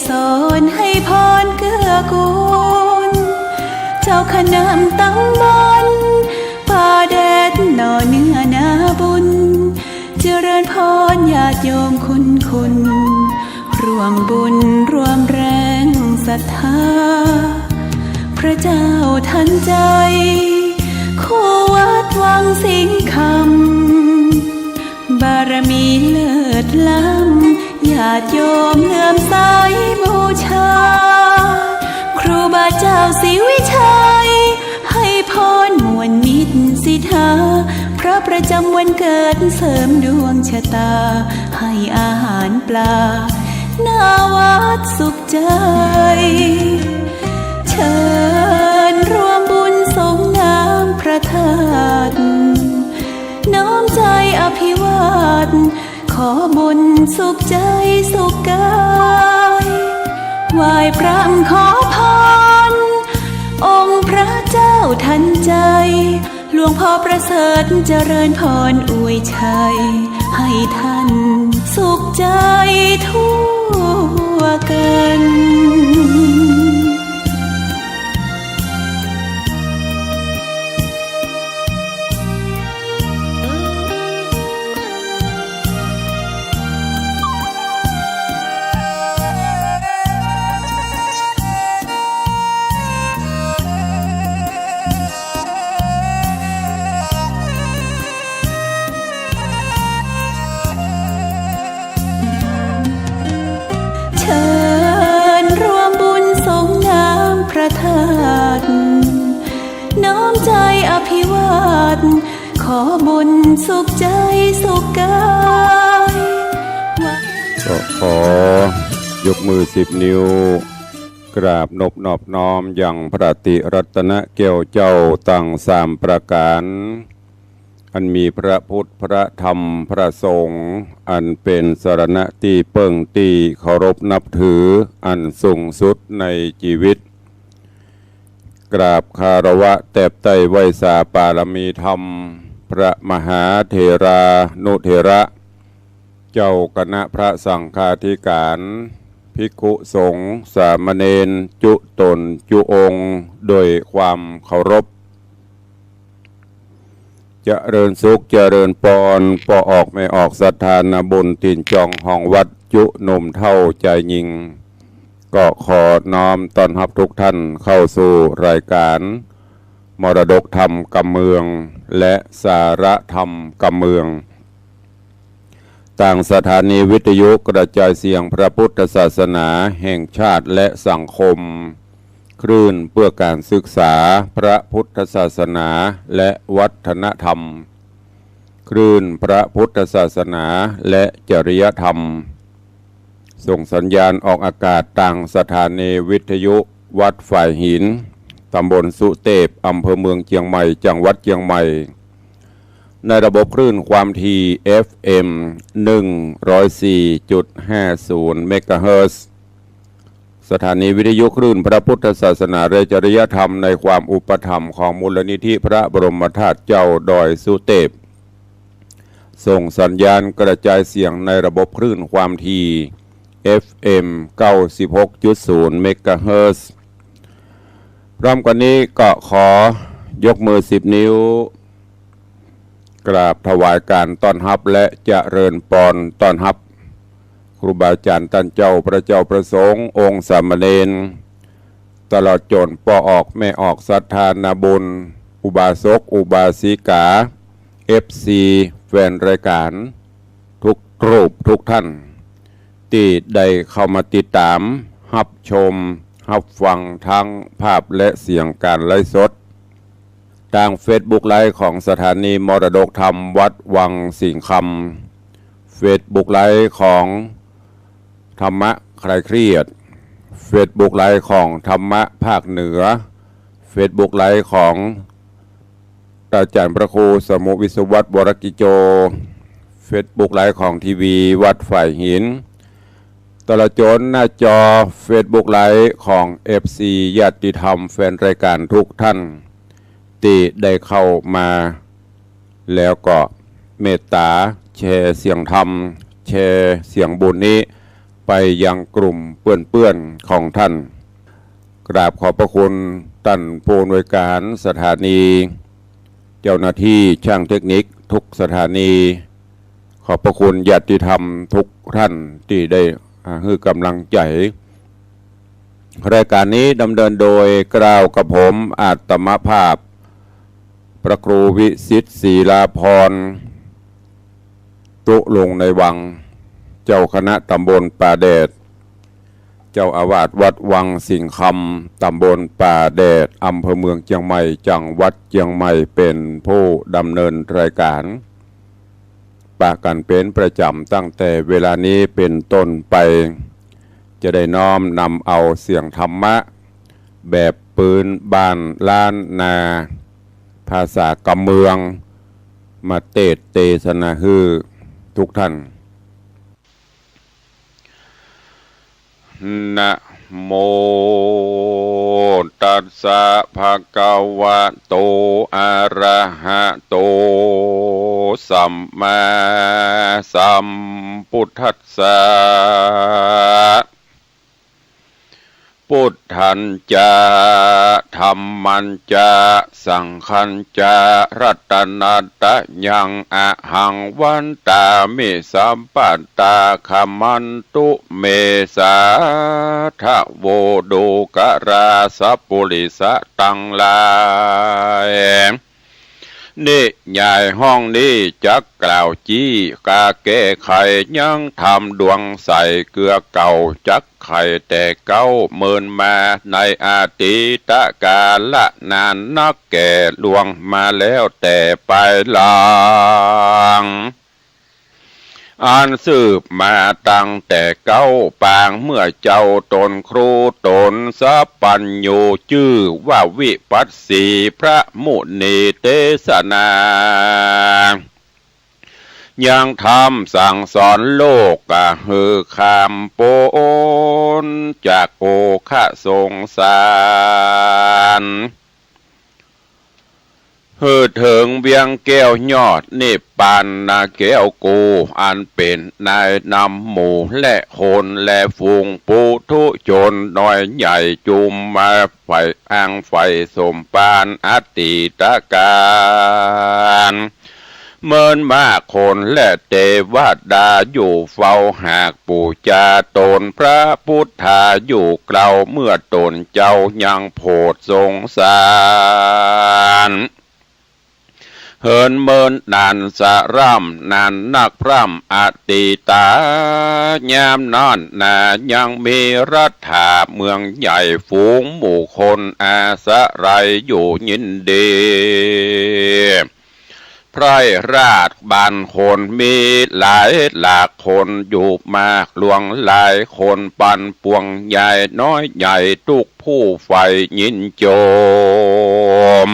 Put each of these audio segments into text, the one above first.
สอนให้พรเกื้อกูลเจ้าคณะตำบลป่าแดดหน่อเนื้อนาบุญเจริญพรญาติโยมคุณร่วมบุญร่วมแรงศรัทธาพระเจ้าทันใจคู่วัดวังสิงห์คำบารมีเลิศล้ำญาติโยมเลื่อมใสบูชาครูบาเจ้าศรีวิชัยให้พรมวลมิตรสิทธาพระประจำวันเกิดเสริมดวงชะตาให้อาหารปลาหน้าวัดสุขใจเชิญร่วมบุญสงน้ำพระธาตุน้อมใจอภิวาทขอบุญสุขใจสุขกายไหว้พระขอพรองค์พระเจ้าทันใจหลวงพ่อประเสริฐเจริญพรอวยชัยให้ท่านสุขใจทั่วกันน้อมใจอภิวาทขอบุญสุขใจสุขกายก็ขอยกมือ10 นิ้วกราบนบนอบน้อมอย่างพระติรัตนแก้วเจ้าตั้ง3 ประการอันมีพระพุทธพระธรรมพระสงฆ์อันเป็นสรณะที่เปิ่งที่เคารพนับถืออันสูงสุดในชีวิตกราบคารวะแตบไตไวยสาปารมีธรรมพระมหาเถรานุเถระเจ้าคณะพระสังฆาธิการภิกขุสงฆ์สามเณรจุตนจุองค์โดยความเคารพเจริญสุขเจริญปอนปออกไม่ออกศรัทธานาบุญตินจองห้องวัดจุหนุ่มเท่าใจยิงก็ขอน้อมต้อนรับทุกท่านเข้าสู่รายการมรดกธรรมกำเมืองและสาระธรรมกำเมืองต่างสถานีวิทยุกระจายเสียงพระพุทธศาสนาแห่งชาติและสังคมคลื่นเพื่อการศึกษาพระพุทธศาสนาและวัฒนธรรมคลื่นพระพุทธศาสนาและจริยธรรมส่งสัญญาณออกอากาศต่างสถานีวิทยุวัดฝ่ายหินตำบลสุเทพอำเภอเมืองเชียงใหม่จังหวัดเชียงใหม่ในระบบคลื่นความถี่ FM 104.50 เมกะเฮิรตซ์สถานีวิทยุคลื่นพระพุทธศาสนาและจริยธรรมในความอุปถัมภ์ของมูลนิธิพระบรมธาตุเจ้าดอยสุเทพส่งสัญญาณกระจายเสียงในระบบคลื่นความถี่ FM 96.0 เมกะเฮิรตซ์พร้อมกันนี้ก็ขอยกมือ10 นิ้วกราบถวายการต้อนรับและเจริญพรต้อนรับครูบาอาจารย์ท่านเจ้าพระเจ้าประสงค์องค์สามเณรตลอดจนปอออกแม่ออกศรัทธานาบุญอุบาสกอุบาสิกา FC แฟนรายการทุกรูปทุกท่านที่ได้เข้ามาติดตามรับชมรับฟังทั้งภาพและเสียงการไลฟ์สดทาง Facebook ไลฟ์ของสถานีมรดกธรรมวัดวังสิงห์คำ Facebook ไลฟ์ของธรรมะคลายเครียด Facebook ไลฟ์ของธรรมะภาคเหนือ Facebook ไลฟ์ของอาจารย์พระครูสมุวิศวัตรวรกิโจ Facebook ไลฟ์ของทีวีวัดฝ่ายหินตลอดจนหน้าจอ Facebook ไลฟ์ของ FC ญาติธรรมแฟนรายการทุกท่านที่ได้เข้ามาแล้วก็เมตตาแชร์เสียงธรรมแชร์เสียงบุญนี้ ไปยังกลุ่มเพื่อนๆของท่านกราบขอบพระคุณท่านผู้อำนวยการสถานีเจ้าหน้าที่ช่างเทคนิคทุกสถานีขอบพระคุณญาติธรรมทุกท่านที่ได้ให้กำลังใจรายการนี้ดำเนินโดยกล่าวกับผมอาตมภาพพระครูวิสิทธิ์ศรีลาภรณ์ตุลงในวังเจ้าคณะตำบลป่าแดดเจ้าอาวาสวัดวังสิงห์คำตำบลป่าแดดอำเภอเมืองเชียงใหม่จังหวัดเชียงใหม่เป็นผู้ดำเนินรายการปะกันเป็นประจำตั้งแต่เวลานี้เป็นต้นไปจะได้น้อมนำเอาเสียงธรรมะแบบปืนบ้านล้านนาภาษากำเมืองมาเทศนาฮือทุกท่านนะโมตัสสะภะคะวะโตอะระหะโตสัมมาสัมพุทธัสสะพุทธันจะธัมมันจะสังฆันจะรัตนัตยังอะหังวันตามิสัมปัตตาคัมมันตุเมสาทะโวโดกราสัพปุริสะตังลายนี่ใหญ่ห้องนี้จักกล่าวจี้กาแก้ไขยังทำดวงใสเกลือเก่าจักไข่แต่เก้าเมินมาในอาทิตกาละนานนักแก่ลวงมาแล้วแต่ไปหลังอันสืบมาตั้งแต่เก้าปางเมื่อเจ้าตนครูตนสัพปัญโยชื่อว่าวิปัสสีพระมุนีเทศนายังทำสั่งสอนโลกฮือคำโปนจากโอคะสงสารฮือถึงเวียงแก้วยอดนิพพานนาแก้วกูอันเป็นนายนำหมู่และคนและฝูงปุถุชนน้อยใหญ่จุมมาไฟอ้างไฟสมปานอติตการเมินมากคนและเทวดาอยู่เฝ้าหากปูจาตนพระพุทธาอยู่เกลาเมื่อตนเจ้ายังโพดสงสารเฮินเมินนานสะร่ำนานนักพร่ำอติตายามนอนนายังมีรัฐาเมืองใหญ่ฝูงหมู่คนอาศัยอยู่ยินดีไพร่ราชบ้านคนมีหลายหลากคนอยู่มากหลวงหลายคนปันปวงใหญ่น้อยใหญ่ทุกผู้ไฟยินโจม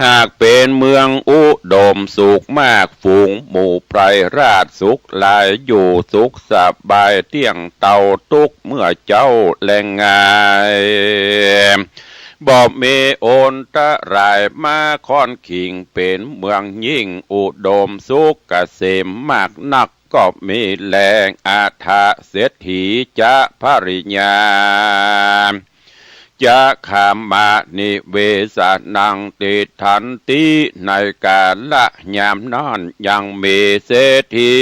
หากเป็นเมืองอุดมสุขมากฝูงหมู่ไพรราชสุขหลายอยู่สุขสบายเที่ยงเต่าทุกเมื่อเจ้าแรงงายบอกเมโอนตะรายมาค่อนขิงเป็นเมืองยิ่งอุดมสุขเกษมมากนักก็มีแรงอาถาเศรษฐีจะภริญญาจะขามมานิเวสนังติทันติในกาละยามนอนยังมีเศรษฐี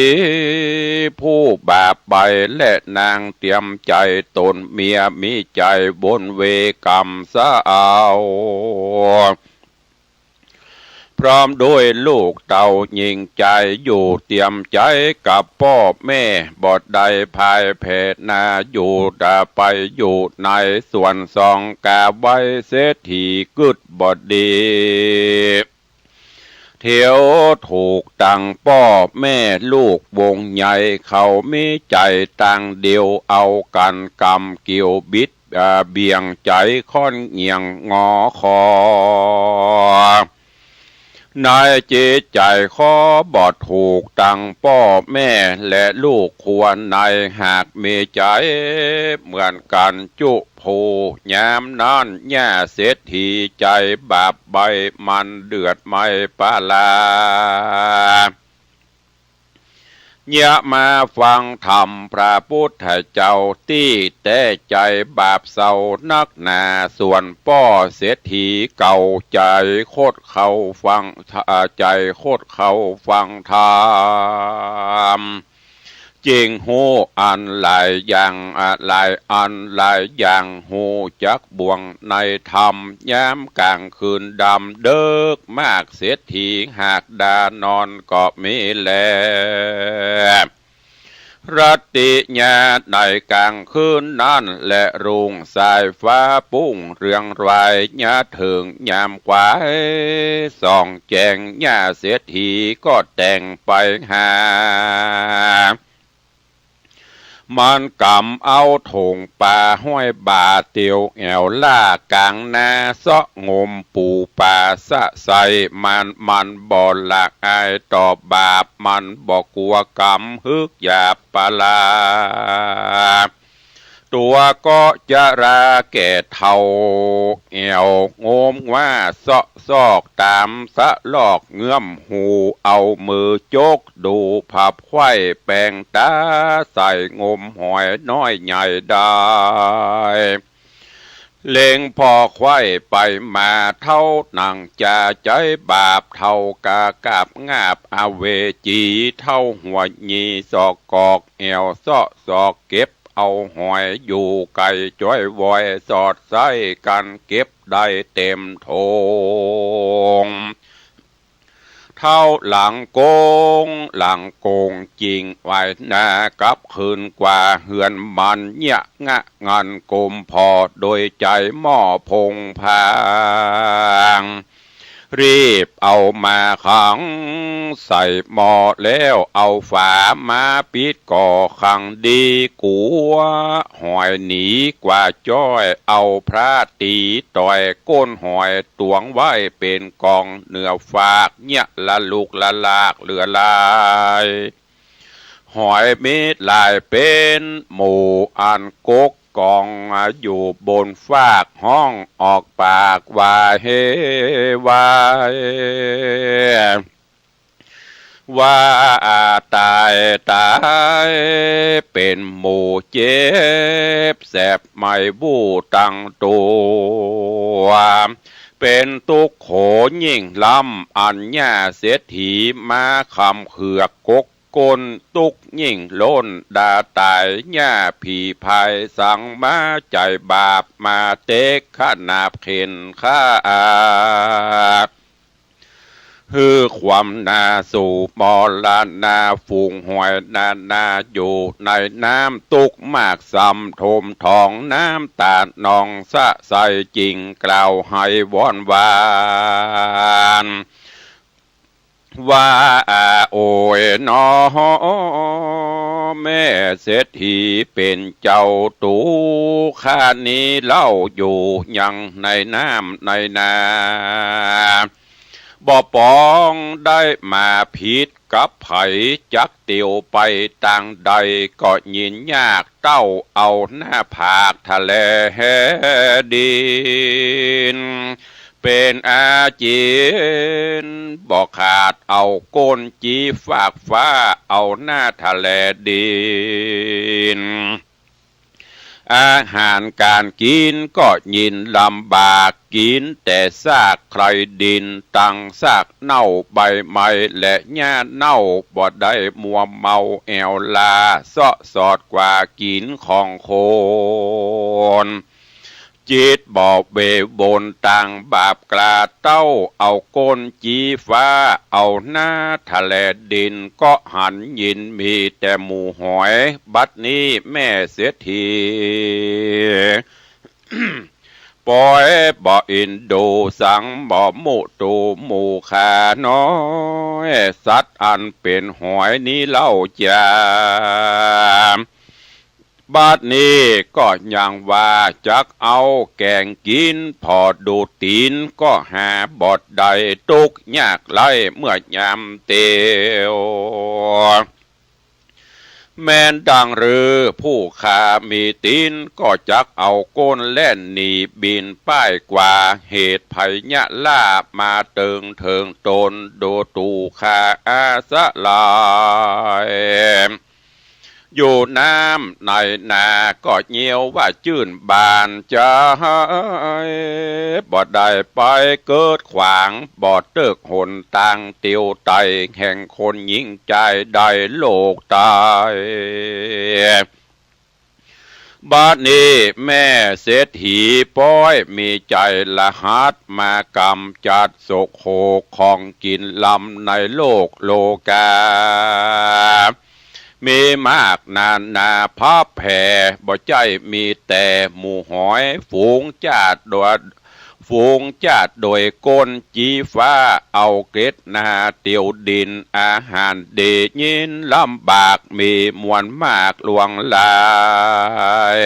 ผู้บาปไปและนางเตรียมใจตนเมียมีใจบนเวกรรมสะเอาพร้อมด้วยลูกเต่ายิงใจอยู่เตรียมใจกับพ่อแม่บอดใดภายเพศนาอยู่ดาไปอยู่ในส่วนสองกาไว้เศรษฐีกึดบอดดีเที่ยวถูกตังพ่อแม่ลูกวงใหญ่เขามีใจตังเดียวเอากันกำเกี่ยวบิดเบี่ยงใจค่อนเงียงงอคอนายจิตใจขอบอดถูกตังพ่อแม่และลูกควรในหากมีใจเหมือนกันจุผูยามนั้นย่าเศรษฐีใจบาปใบมันเดือดไม่ปาลา อย่ามาฟังธรรมพระพุทธเจ้าที่แต่ใจบาปเศร้านักหนาส่วนป้อเศรษฐีเก่าใจโคตรเขาฟังใจโคตรเขาฟังธรรมจริงหูอันหลายอย่างหลายอันหลายอย่างหูจักบ่วงในธรรมย้ำกลางคืนดำเดิกมากเศรษฐีหากดานอนก็มีแลรัตติญาในกลางคืนนั้นและรุงสายฟ้าปุ้งเรืองรายญาถึงยามขวายส่องแจงญาเศรษฐีก็แต่งไปหามันกำเอาถงป่าห้อยบาเตียวแอวล่ากลางนาเสาะงมปูป่าสะใสมันบ่หลากอายต่อบาปมันบ่กลัวกรรมฮึกหยาบปลาตัวก็จะราแก่เท่าแอวงมว่าเสาะซอกตามสะลอกเงื้อมหูเอามือโจกดูผับไข่แปลงตาใส่งมหอยน้อยใหญ่ได้เล็งพอไข่ไปมาเท่าหนังจะใจบาปเท่ากากาบงาบอเวจีเท่าหัวยีศอกกอกแอวเสาะศอกเก็บเอาหอยอยู่ไก่จ้อยวอยสอดไส้กันเก็บได้เต็มโถงเท่าหลังโกงจริงไว้นากับคืนกว่าเหือนมันเนี่ยงะงันกลมพอโดยใจหม้อพงพางรีบเอามาขังใส่หม้อแล้วเอาฝามาปิดก่อขังดีกัวหอยหนีกว่าจ้อยเอาพระตีต่อยก้นหอยตวงไว้เป็นกองเนื้อฝากเนี่ยละลูกละลากเหลือลายหอยมิดลายเป็นหมู่อันกกกองอยู่บนฟากห้องออกปากว่าเฮวายว่าตายเป็นหมู่เจ็บแสบไม่บู้ตั้งตัวเป็นตุกโขยิ่งลำอัญญาเศรษฐีมาคำเขือกกกก้นตุกยิ่งล้นดาตายญ่าผีภายสั่งมาใจบาปมาเตกขนาบเข็นข้าฮือความนาสู่มอลานาฝูงหอยนาอยู่ในน้ำตุกมากซ้ำทมทองน้ำตาหนองสะใสจริงกล่าวให้วอนวานว่าโอ้ยนอแม่เศรษฐีเป็นเจ้าตูข้านี้เล่าอยู่ยังในน้ำในนาบ่ปองได้มาผิดกับไผจักเตียวไปต่างใดก็ยินยากเต้าเอาหน้าผากทะเลแหดินเป็นอาจีนบ่ขาดเอาก้นจีฝากฟ้าเอาหน้าทะเลดินอาหารการกินก็ยินลำบากกินแต่ซากใครดินตั้งซากเน่าใบไม้และหญ้าเน่าบ่ได้มัวเมาแอวลาเสาะสอดกว่ากินของคนจิตบอบเบบนต่างบาปกลาเต้าเอาก้นจีฟ้าเอาหน้าทะเลดินก็หันยินมีแต่หมูหอยบัดนี้แม่เสียที ปล่อยบ่อินดูสังบ่มุตูหมูขาน้อยสัตว์อันเป็นหอยนี้เล่าจามบัดนี้ก็ยังว่าจักเอาแกงกินพอดูตีนก็หาบอดใดตุกยากไล่เมื่อยามเตียว แม่นดังหรือผู้ขามีตีนก็จักเอาก้นแล่นหนีบินป้ายกว่าเหตุภัยยะล่ามาเติงเถิงตนโดตูขาอาสะลายอยู่น้ำในนาก็เงียวว่าจื่นบานจะบ่ได้ไปเกิดขวางบ่เติกหนต่างเตียวไตแห่งคนยิ่งใจได้โลกตายบัดนี้แม่เศรษฐีป้อยมีใจละหัดมากำจัดโศกโศกของกินลำในโลกโลกามีมากนาพับแผ่บ่ใจมีแต่หมู่หอยฝูงจัดโดยก้นจีฟ้าเอาเกล็ดนาเตียวดินอาหารเดยินลำบากมีมวลมากลวงลาย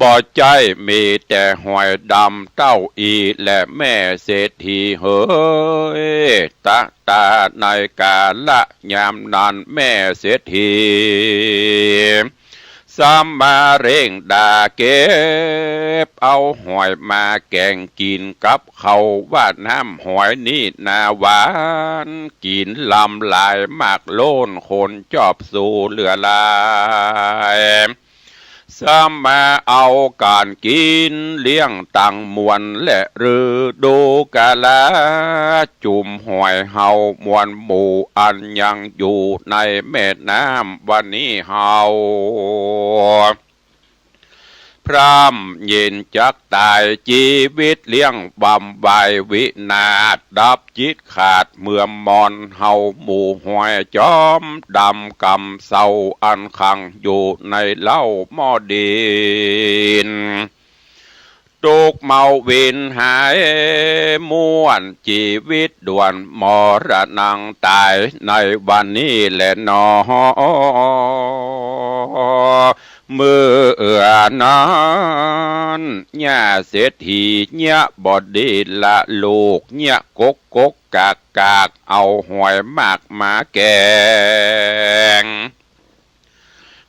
บ่ใจมีแต่หอยดำเต้าอีและแม่เศรษฐีเฮ้ยตาในกาละยามนั้นแม่เศรษฐีสามมาเร่งด่าเก็บเอาหอยมาแกงกินกับเขาว่าน้ำหอยนี่นาหวานกินลำลายมากโล้นคนจอบสู่เหลือลายสามมาเอาการกินเลี้ยงตังมวลและฤดูกาลาจุ่มหอยเฮามวลหมู่อันยังอยู่ในแม่น้ำวันนี้เฮาพรำเย็นจักตายชีวิตเลี้ยงบำใบวินาศดับจิตขาดเมื่อมอนเฮาหมู่หอยจอมดำกำเศร้าอันขังอยู่ในเล่าหม้อดินตุกเมาวินหายม่วนชีวิตด่วนมรณังตายในวันนี้แหละนอเมื่อนั้นย่าเศรษฐีเนี่ยบอดีละลูกเนี่ยกกากเอาหอยมากมาแกง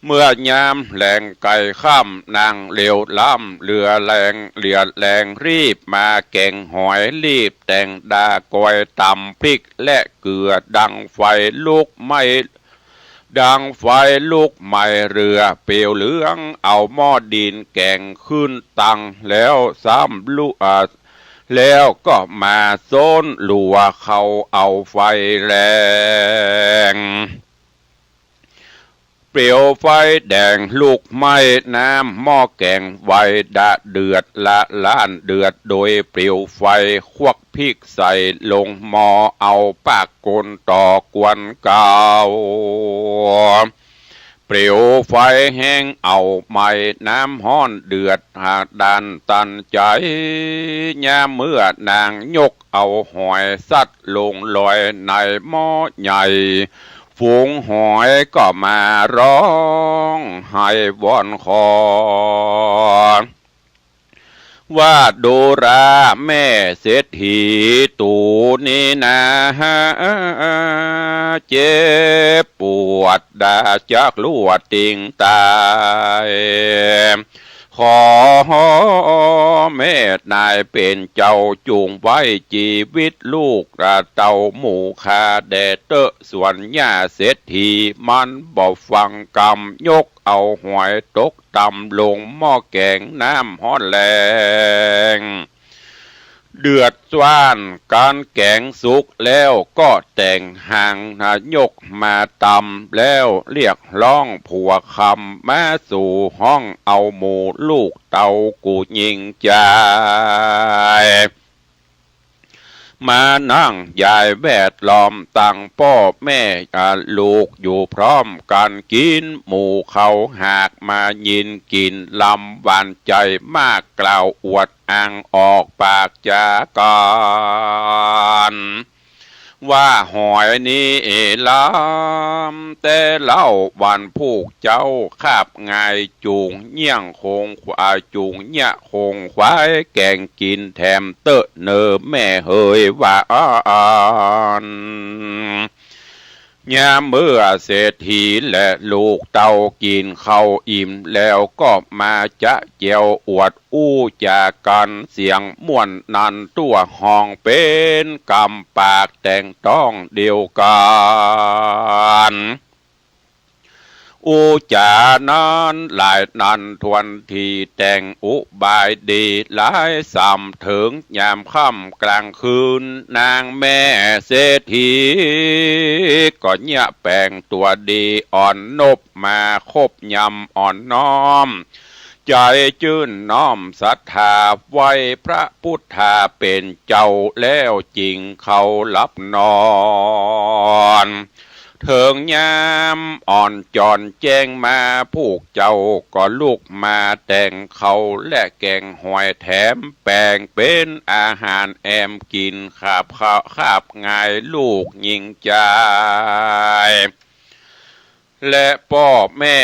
เมื่อยามแหลงไก่ข้ามนางเหลียวล้ำเรือแรงรีบมาแกงหอยรีบแต่งดากอยตำพริกและเกลือดังไฟลุกไหม้เรือเปลวเหลืองเอาหม้อดินแกงขึ้นตังแล้วซ้ำแล้วก็มาโซนหลัวเขาเอาไฟแรงเปลวไฟแดงลูกไหม้น้ำหม้อแกงไวเดือดละล้านเดือดโดยเปลวไฟควักพริกใส่ลงหม้อเอาปากกลต่อกวนเก่าเปลวไฟแห้งเอาไม้น้ำห้อนเดือดหากดันตันใจยามเมื่อนางยกเอาหอยสัตว์ลงลอยในหม้อใหญ่ฝูงหอยก็มาร้องให้วอนขอว่าดูราแม่เศรษฐีตูนี้นะเจ็บปวดดาจากลวดติงตายขอเมตนายเป็นเจ้าจูงไว้ชีวิตลูกเต่าหมู่คาแดเตอส่วนย่าเศรษฐีมันบ่ฟังกรรมยกเอาหอยตกต่ำลงหม้อแกงน้ำฮ้อนแรงเดือดสว่านการแกงสุกแล้วก็แต่งห่างยกมาตำแล้วเรียกร้องผัวคำมาสู่ห้องเอาหมูลูกเต่ากูยิงใจมานั่งยายแวดล้อมตั้งพ่อแม่ลูกอยู่พร้อมกันกินหมูเขาหากมายินกินลำหวานใจมากกล่าวอวดอ้างออกปากจาการว่าหอยนี้ลำแต่เล่าวันผูกเจ้าคาบงายจูงเยี่ยงคงควายจูงเนี่ยคงควายแกงกินแถมเตอะเนอแม่เฮยว่า ยามเมื่อเศรษฐีและลูกเต้ากินข้าวอิ่มแล้วก็มาจะเจียวอวดอู้จากกันเสียงม่วนนันตัวห้องเป็นกำปากแต่งต้องเดียวกันอูจานั้นหลายนันทวนทีแต่งอุบายดีหลายสำถึงยามค่ำกลางคืนนางแม่เศรษฐีก็เนี่ยแปลงตัวดีอ่อนนบมาคบยำอ่อนน้อมใจจื่นน้อมศรัทธาไว้พระพุทธาเป็นเจ้าแล้วจริงเขารับนอนเถิงยามอ่อนจอนแจ้งมาผูกเจ้าก็ลุกมาแต่งเขาและแกงหอยแถมแปลงเป็นอาหารแอมกินขาบข้าวขาบง่ายลูกยิงใจและพ่อแม่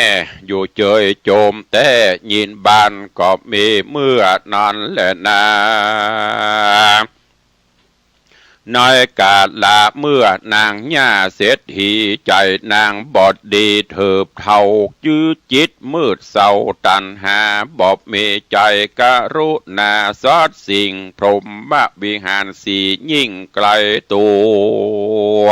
อยู่เจยโจมแต่ยินบานก็มีเมื่อนั้นแหละนาในกาลาเมื่อนางย่าเศรษฐีใจนางบอดดีเถิบเท่าจื้อจิตมืดเศร้าตันหาบอบมีใจกรุณาสอดสิ่งพรหมวิหารสียิ่งไกลตัว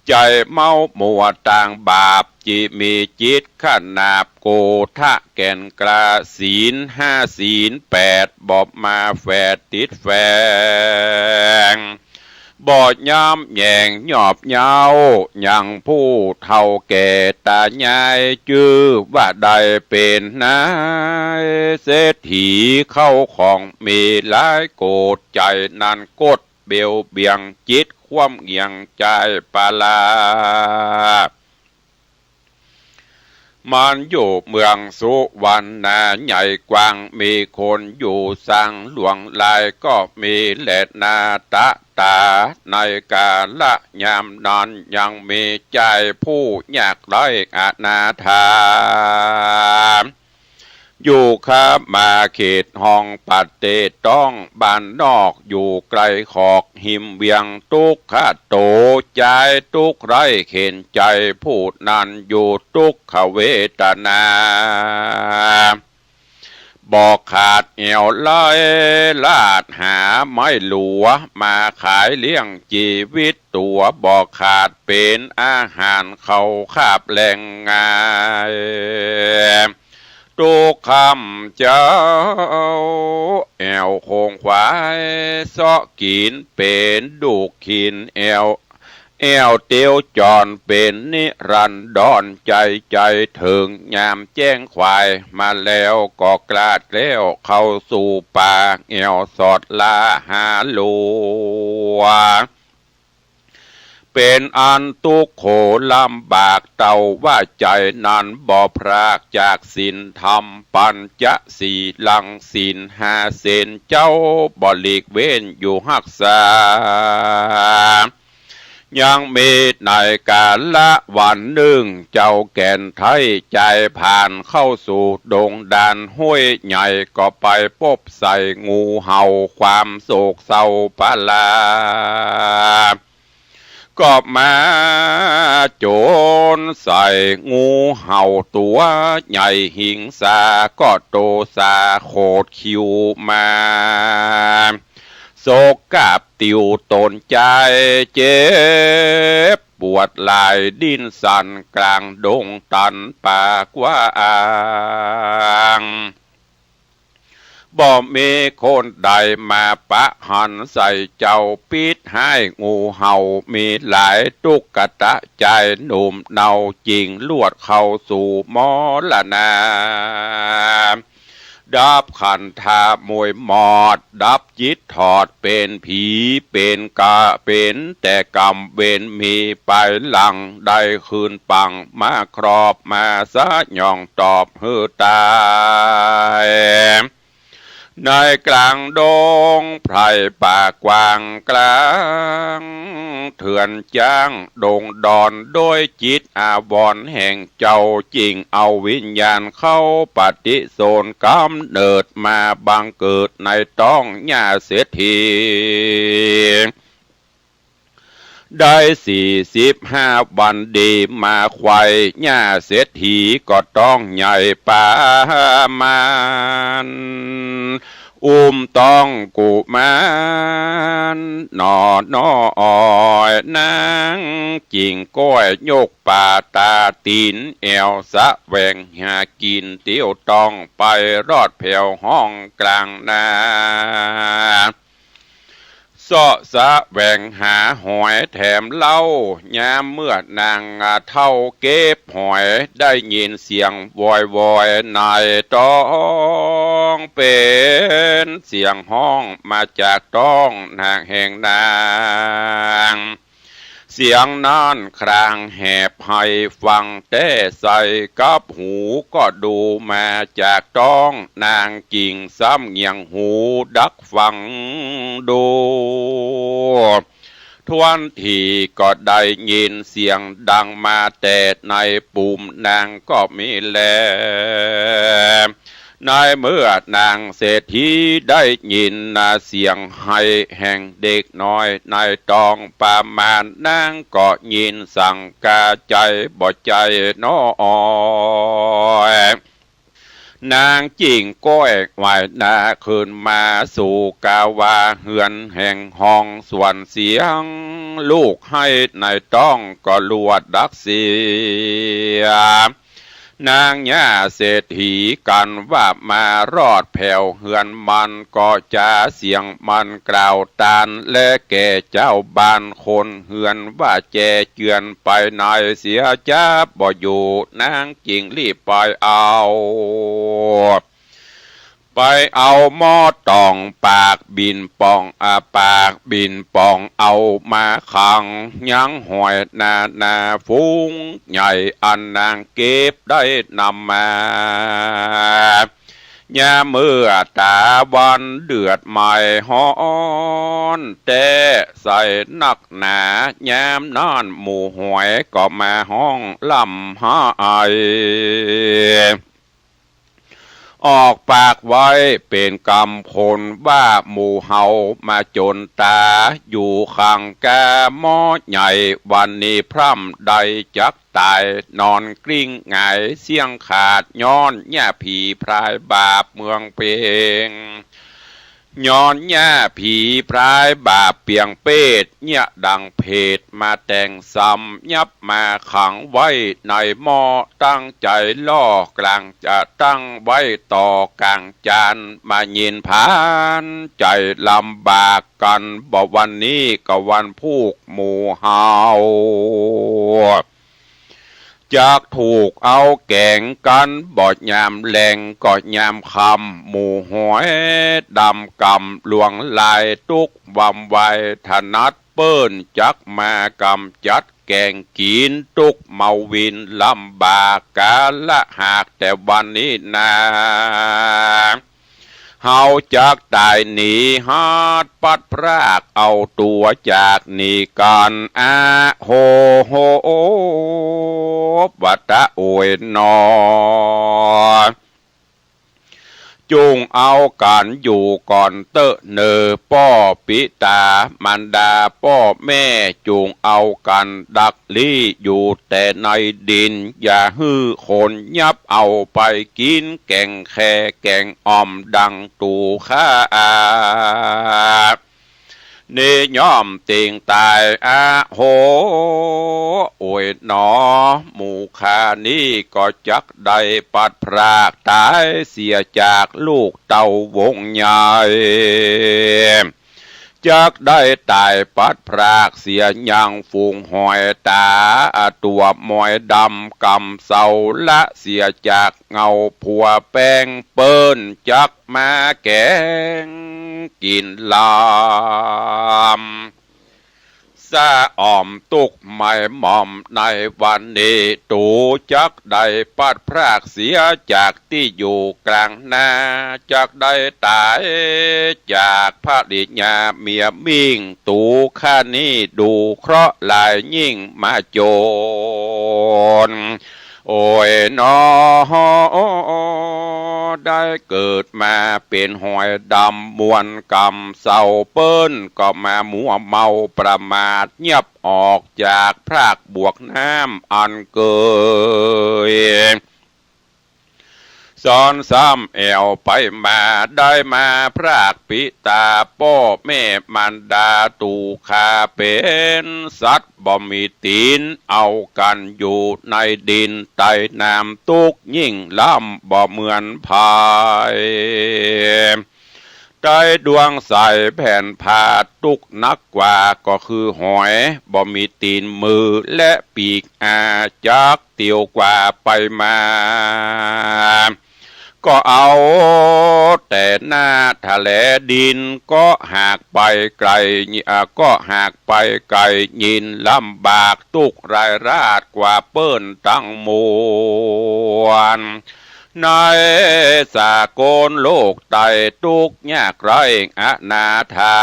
ใจเมามัวต่างบาปจิมีจิตขนาบโกทะแก่นกลาศีล5 ศีล 8บอบมาแฝดติดแฝงบอดย้ำแยงหยอบเยายังผู้เท่าแก่ตายายจื้อว่าได้เป็นนายเศรษฐีเข้าของมีหลายโกรธใจนันกดเบียวเบียงจิตความเงียงใจปาลามันอยู่เมืองสุวรรณใหญ่กว้างมีคนอยู่สั่งหลวงลายก็มีแหลนาตะตาในกาละยามนั้นยังมีใจผู้ยากไร้อนาถาอยู่ข้ามาเขตห้องปัดเตต้องบ้านนอกอยู่ไกลขอกหิมเวียงตุกขะโตใจตุกไรเข็นใจพูดนันอยู่ตุกขเวทนาบอกขาดเอวลอยลาดหาไม้หลัวมาขายเลี้ยงชีวิตตัวบอกขาดเป็นอาหารเขาคาบแรงงายตุกคำเจ้าแอวโคงควายซอกินเป็นดูกขินแอวเตียวจอนเป็นนิรันดรใจถึงยามแจ้งควายมาแล้วก็กลาดแล้วเข้าสู่ป่าแอวสอดลาหาลัวเป็นอันตุกโขลำบากเต่าว่าใจนั้นบ่พรากจากศีลธรรมปัญจสีลังศีล5 เสนเจ้าบ่หลีกเว้นอยู่หักษายังมีในกาละวันหนึ่งเจ้าแก่นไทยใจผ่านเข้าสู่ดงดานห้วยใหญ่ก็ไปพบใส่งูเห่าความโศกเศร้าปาลาก็มาโจรใส่งูเห่าตัวใหญ่หิงสาก็โตสาโคดคิวมาโศกกับติวตนใจเจ็บปวดลายดิ้นสั่นกลางดงตันปากว่าอ่างบ่มีคนใดมาปะหันใส่เจ้าปิดให้งูเห่ามีหลายตุกกะตะใจหนุ่มเนาจริงลวดเข้าสู่มรณะดับขันธามวยหมอดดับจิตถอดเป็นผีเป็นกะเป็นแต่กรรมเวรมีไปหลังได้คืนปังมาครอบมาซะย่องตอบฮือตายในกลางดงไพรป่ากว้างกลางเถื่อนจ้างดงดอนโดยจิตอาวรณ์แห่งเจ้าจริงเอาวิญญาณเข้าปฏิโสนกำเนิดมาบังเกิดในต้องญาเศรษฐี ได้45 วันดีมาควายหญ้าเศรษฐีก็ต้องใหญ่ป่ามานต้องกุมารนอนอ้อยนางจิงก้อยโยกป่าตาตีนแอวสะแหวงหากินเตี้ยวต้องไปรอดแผ่วห้องกลางนาสะแหวงหาหอยแถมเล่ายามเมื่อนางเท่าเก็บหอยได้ยินเสียงวอยในต้องเป็นเสียงห้องมาจากต้องนางแห่งนางเสียงนั้นครางแหบให้ฟังแต่ใส่กับหูก็ดูมาจากต้องนางกิ่งซ้ำเงียงหูดักฟังดูทวนทีก็ได้ยินเสียงดังมาแต่ในปุ่มนางก็มีแลในเมื่อนางเศรษฐีได้ยินเสียงให้แห่งเด็กน้อยในตองประมาณนางก็ยินสั่งกาใจบ่ใจน้อยนางจิงก้อยไหวนาขึ้นมาสู่กาวาเฮือนแห่งห้องส่วนเสียงลูกให้ในต้องก็ลวดดักเสียนางย่าเศรษฐีกันว่ามารอดแผ่วเฮือนมันก็จะเสียงมันกล่าวตานและแก่เจ้าบ้านคนเฮือนว่าแจเจือนไปในเสียจ้าบ่อยู่นางจิงรีบไปเอาหม้อตองปากบินปองปากบินปองเอามาขังยังหอยนาฟุ้งใหญ่อันนางเก็บได้นำมาย่าเมื่อตาวันเดือดใหม่ฮ้อนแต่ใส่นักหนายามนอนหมู่หวยก็มาห้องลำหายออกปากไว้เป็นกำพลว่าหมู่เฮามาจนตาอยู่ข้างแกหม้อใหญ่วันนี้พร่ำใดจักตายนอนกลิ้งไงเสียงขาดย้อนแย่ผีพรายบาปเมืองเปงย้อนแย่ผีพรายบาปเปียงเป็ดเนี่ยดังเพดมาแต่งซ้ำยับมาขังไว้ในหม้อตั้งใจล่อกลางจะตั้งไว้ต่อกลางจานมายินผานใจลำบากกันบ่วันนี้ก็วันพูกหมู่เฮาจากถูกเอาแกงกันบอดยามแรงก็ยามคำหมู่หอยดำกำหลวงลายตุกวำไวถนัดเปิ้นจักมากำจัดแกงกินตุกเมาวินลำบากกาละหากแต่วันนี้นาเฮาจากตายหนีฮาดปัดพรากเอาตัวจากหนีกันโฮวัตะโอยนอจุงเอากันอยู่ก่อนเตอะเนอป้อปิตามันดาป้อแม่จุงเอากันดักลี่อยู่แต่ในดินอย่าฮื้อคนยับเอาไปกินแกงแค่แกงอ่อมดังตูข้าเนย่อมติงตายโหโอยหนอหมู่ข้านี้ก็จักได้ปัดพรากตายเสียจากลูกเต่าวงใหญ่จักได้ตายปัดพรากเสียยังฝูงหอยตาตัวมอยดำกำเสาละเสียจากเงาผัวแป้งเปิ้นจักมาแกงกินลามซาอ่อมตุกไม่หม่อมในวันนี้ตูจักได้ปัดพรากเสียจากที่อยู่กลางนาจักได้ตายจากพระดิญาเมียมิ่งตูข้านี้ดูเคราะห์ลายยิ่งมาโจร โอ้ยนอได้เกิดมาเป็นหอยดำมวนกำเศร้าเปิ้นก็มามัวเมาประมาทเงียบออกจากพรากบวกน้ำอันเกยซ้อนซ้ำแอวไปมาได้มาพรากปิตาพ่อแม่มันดาตูคาเป็นสัตว์บ่มีตีนเอากันอยู่ในดินใต้น้ำตุกยิ่งล่ำบ่เหมือนพายได้ดวงใสแผ่นผ้าตุกนักกว่าก็คือหอยบ่มีตีนมือและปีกอาจักเตียวกว่าไปมาก็เอาแต่หน้าทะเลดินก็หากไปไกลก็หากไปไกลยินลำบากตุกรายราดกว่าเปิ้นตั้งมวลในสากลโลกไตตุกยากไรอนาถา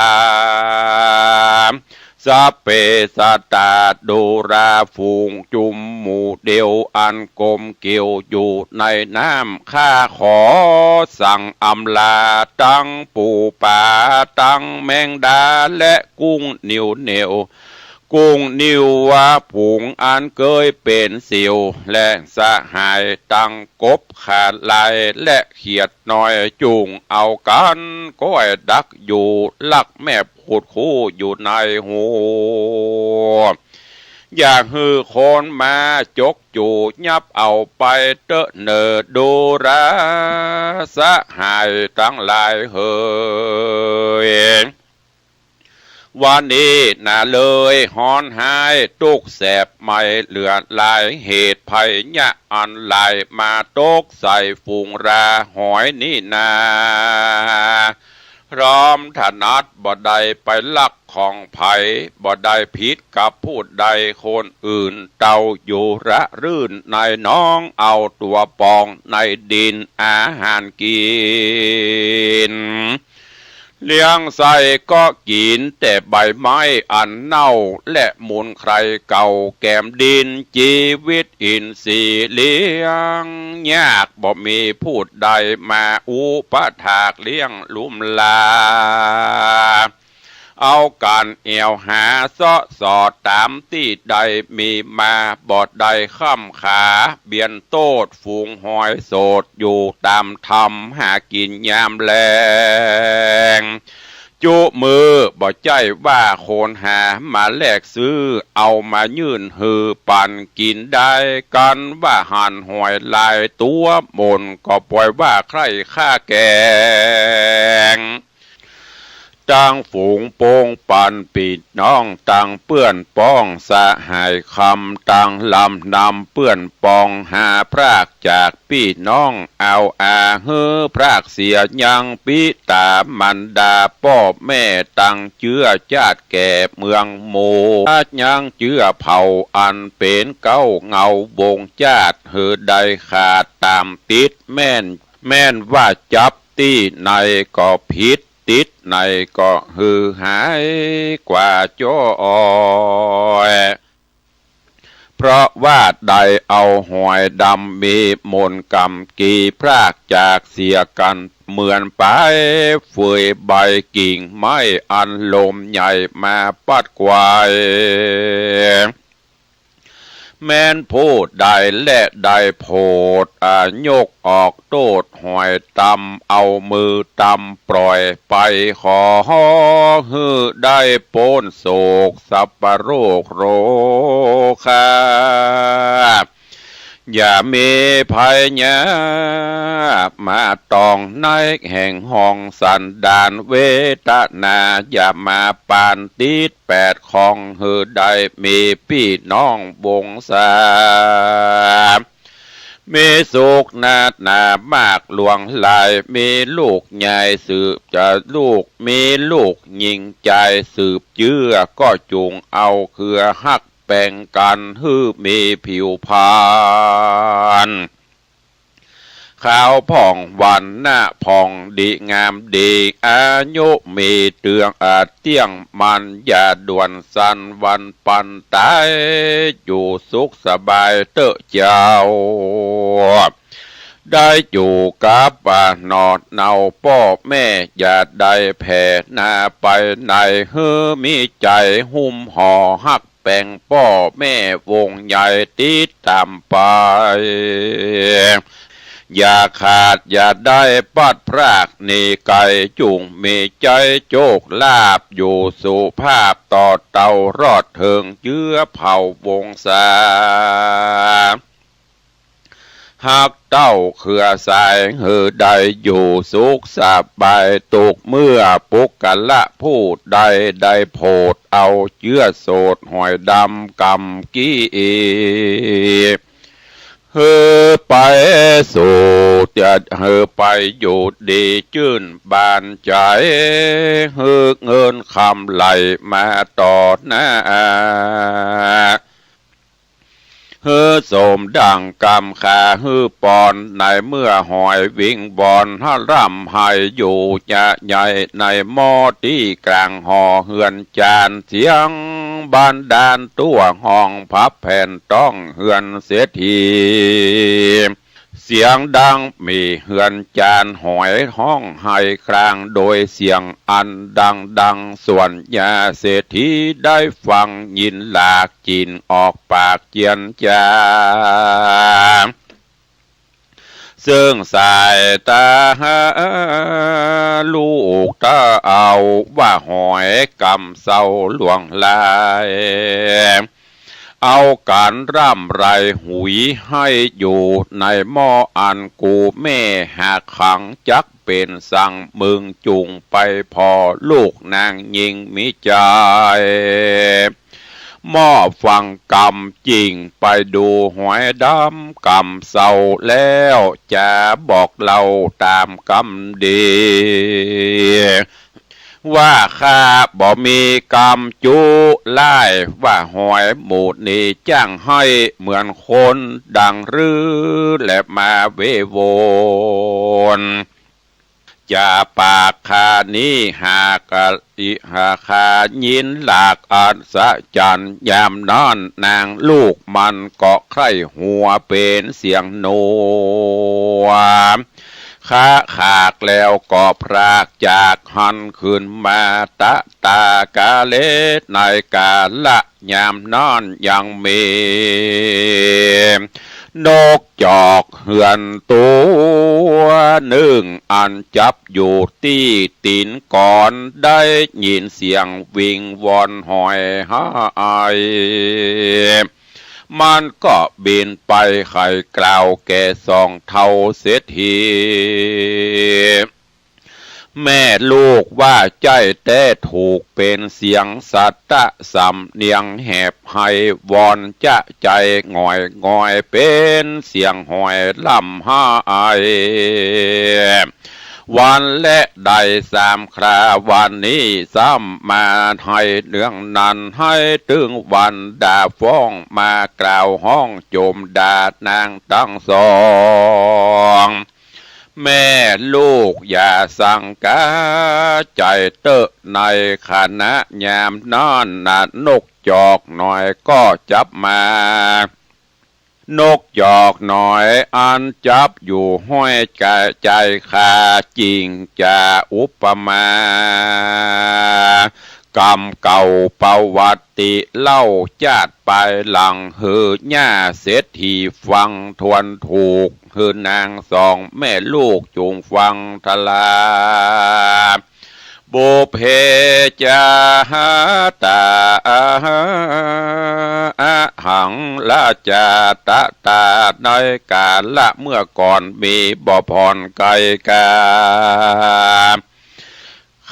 สัพเพสัตตาดูราฝูงจุมหมู่เดียวอันกลมเกี่ยวอยู่ในน้ำข้าขอสั่งอำลาตั้งปูป่าตั้งแมงดาและกุ้งนิ่วเหนียวกุ้งนิ่วว่าผุงอันเคยเป็นสิวและสหายตั้งกบขาดลายและเขียดน้อยจุงเอากันก้อยดักอยู่ลักแม่ขุดคู่อยู่ในหูอยากฮือคนมาจกจูยับเอาไปเตอะเนอดูราสหายตั้งหลายเฮยวันนี้น่าเลยหอนหายตุกแสบไม่เหลือหลายเหตุภัยยะอันไหลมาตกใส่ฝูงราหอยนี่นาพร้อมถนัดบ่ได้ไปลักของไผ่บ่ได้ผิดกับผู้ใดคนอื่นเต่าอยู่ระรื่นในน้องเอาตัวปองในดินอาหารกินเลี้ยงใส่ก็กินแต่ใบไม้อันเน่าและมูลใครเก่าแก้มดินชีวิตอินทรีย์เลี้ยงยากบ่มีผู้ใดมาอุปถากเลี้ยงลุ่มลาเอาการเอวหาเสาะสอดตามที่ใดมีมาบอดใดข้ามขาเบียนโตดฝูงหอยโสดอยู่ตามธรรมหากินยามแลงจุมือบ่ใจว่าโคนหามาแลกซื้อเอามายื่นหือปั่นกินได้กันว่าหันหอยลายตัวมนก็ปล่อยว่าใครฆ่าแกงตั้งฝูงโป่งปันปิดน้องตั้งเปื้อนป้องสะหายคำตั้งลำนำเปื้อนปองหาพรากจากพี่น้องเอาเฮือพรากเสียยังปิตามันดาพ่อแม่ตั้งเจื้อจาดแก่เมืองโมยังเจื้อเผาอันเป็นเก้าเงาบงจาดเฮือใดขาดตามติดแม่นว่าจับตีในก็ผิดติดในก็ฮือหายกว่าจ้อยเพราะว่าใดเอาหอยดำมีมนกำกีพรากจากเสียกันเหมือนไปเฟยใบกิ่งไม้อันลมใหญ่มาปัดกวายแม้นพูดได้และได้โพดยกออกโตดหอยตำเอามือตำปล่อยไปขอฮือได้โปนโศกสัพพโรคโรคาอย่ามีภัยยามาตองในแห่งห้องสันดานเวทนาอย่ามาปานติดแปดของหือใดมีพี่น้องวงศามีสุขนาดหนามากหลวงลายมีลูกใหญ่สืบจะลูกมีลูกยิงใจสืบเชื่อก็จุงเอาเครือหักแบ่งกันฮือมีผิวพานข ขาวผ่องวันหน้าผ่องดีงามดีอายุมีเตืองอาจเตี้ยงมันอย่าด่วนสันวันปันตายอยู่สุขสบายเตอะเจ้าได้อยู่กับว่านอดเนาพ่อแม่อย่าได้แผ่หน้าไปไหนเฮือมีใจหุ้มห่อหักแป่งพ่อแม่วงใหญ่ติดตามไปอย่าขาดอย่าได้ปัดพรากนี่ไก่จุงมีใจโจกลาบอยู่สุภาพต่อเต่ารอดเถิงเชื้อเผ่าวงศาหากเต้าเขื่อสายเหือใดอยู่สุขสบายตุกเมื่อปุกกันละพูดใดได้โพดเอาเชื้อโสดหอยดำกำกี้เฮือไปสู่จะเฮือไปอยู่ดีชื่นบานใจเฮือเงินคำไหลมาต่อหน้าเฮือสมดังกำขาเฮือปอนในเมื่อหอยวิ่งบอนฮะร่ำให้อยู่จะใหญ่ในหม้อที่กลางห่อเฮือนจานเสียงบานดานตัวห้องพับแผ่นต้องเฮือนเสียทีเสียงดังมีเฮือนจานหอยห้องให้ครางโดยเสียงอันดังส่วนยาเศรษฐีได้ฟังยินหลากจินออกปากเจียนจาซึ่งสายตาลูกตาเอาว่าหอยกำเศร้าหลวงลายเอาการร่ำไรหุยให้อยู่ในหม้ออันกูแม่หากขังจักเป็นสั่งมึงจุงไปพอลูกนางยิงมิใจหม้อฟังกำจริงไปดูหอยดำกำเศร้าแล้วจะบอกเราตามกำดีว่าข้าบ่มีกรรมจุไล่ว่าหอยหมูนี่จ้างให้เหมือนคนดังรือและมาเวโวนจะปากคานี้หากอิหาคายินหลากอัศจรรย์ยามนอนนางลูกมันเกาะไข่หัวเป็นเสียงโนข้าขากแล้วก็พรากจากหันขึ้นมาตะตากาเลสในกาละยามนอนยังมีนกจอกเหือนตัวหนึ่งอันจับอยู่ที่ตีนก่อนได้ยินเสียงวิงวอนหอยหายมันก็บินไปไข่กล่าวแก่สองเท่าเสียทีแม่ลูกว่าใจแต่ถูกเป็นเสียงสัตตะสำเนียงแหบให้วอนจะใจง่อยเป็นเสียงหอยลำห้ายวันและได้สามคราวันนี้ซ้ำมาให้เรื่องนั้นให้ถึงวันด่าฟ้องมากล่าวห้องโจมด่านางตั้งสองแม่ลูกอย่าสั่งกาใจเตอะในขณะยามนอนนัดนกจอกหน่อยก็จับมานกจอกหน่อยอันจับอยู่ห้อยใจขาจริงจะอุปมากรรมเก่าประวัติเล่าจาดไปหลังเฮือหญ้าเศรษฐีฟังทวนถูกคือนางสองแม่ลูกจงฟังทลาบุพเพจาตาหังละจาตะตาในกาละเมื่อก่อนมีบ่พรไกกา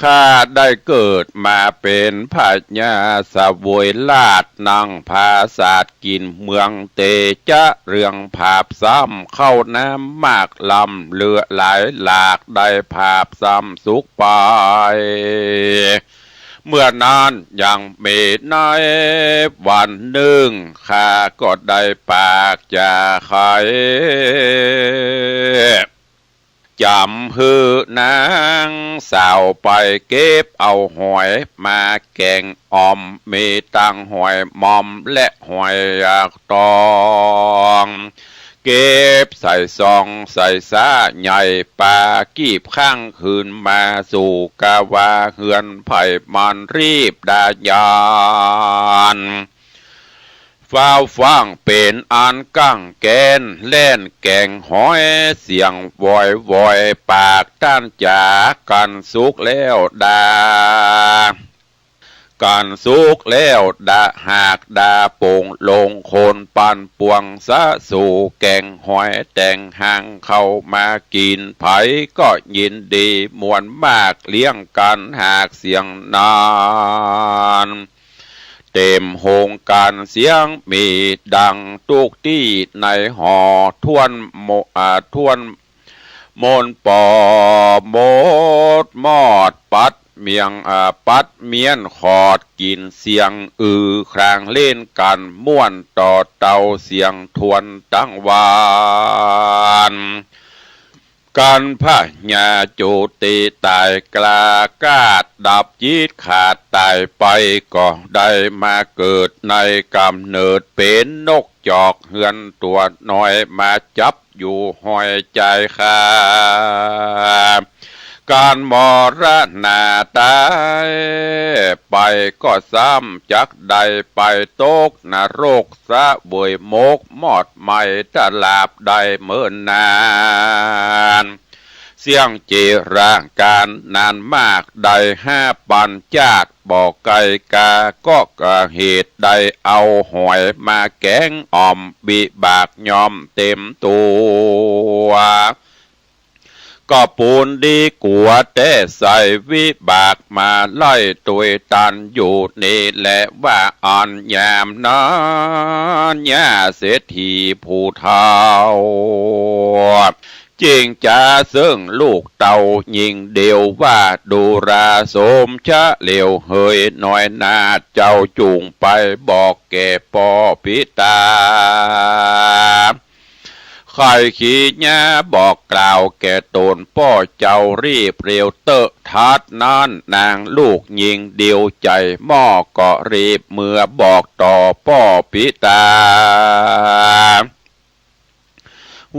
ข้าได้เกิดมาเป็นพญาสวยลาดนั่งภาศาสกินเมืองเตจะเรื่องภาพซ้ำเข้าน้ำมากลำเลือหลายหลากได้ภาพซ้ำสุขไปเมื่อนานยังไม่ในวันหนึ่งข้าก็ได้ปากจะใคร จำฮือนางสาวไปเก็บเอาหอยมาแกงอ่อมมีตังหอยมอมและหอยอยากตองเก็บใส่ซองใส่ซาใหญ่ปลากีบข้างคืนมาสู่กาวาเฮือนไผ่มันรีบดายานฟ้าวฟังเป็นอันกั้งแกนเล่นแกงหอยเสียงวอยวอยปากต้านจากกันสุกแล้วดาการสุกแล้วดาหากดาโป่งลงโคนปันปวงสะสู่แกงหอยแต่งหางเข้ามากินไผก็ยินดีมวนมากเลี้ยงกันหากเสียงนานเต็มโฮงการเสียงมีดังตุกตี้ในหอทวนทวนมนปอโมดมอดปัดเมียงปัดเมียนขอดกินเสียงครางเล่นกันม่วนต่อเตาเสียงทวนตั้งวานการพะญาจุติตายกลากาดดับยีดขาดตายไปก็ได้มาเกิดในกำเนิดเป็นนกจอกเฮือนตัวน้อยมาจับอยู่ห้อยใจขาการมรณาตายไปก็ซ้ำจักใดไปตกนรกสะบวยมกมอดไม่ตลาบใดเมื่อนานเสียงเจร่างการนานมากใด5 ปันจากบอกไกกาก็กะเหตุใดเอาหอยมาแกงอ่อมบิบากยอมเต็มตัวก็ปูนดีกว่าแต่ใส่วิบากมาไล่ตุยตันอยู่นี่แหละว่าอ่อนยามนั้นย่าเศรษฐีผู้เฒ่าจริงจะซึ่งลูกเต่ายิงเดียวว่าดูราสมชะเหลียวเฮยหน่อยนาเจ้าจุงไปบอกแก่ปอพิตาใครขี้ญาบอกกล่าวแก่ตนป้อเจ้ารีบเร็วเตอะทัดนั้นนางลูกยิงเดียวใจหม้อก็รีบเมื่อบอกต่อป้อพิตา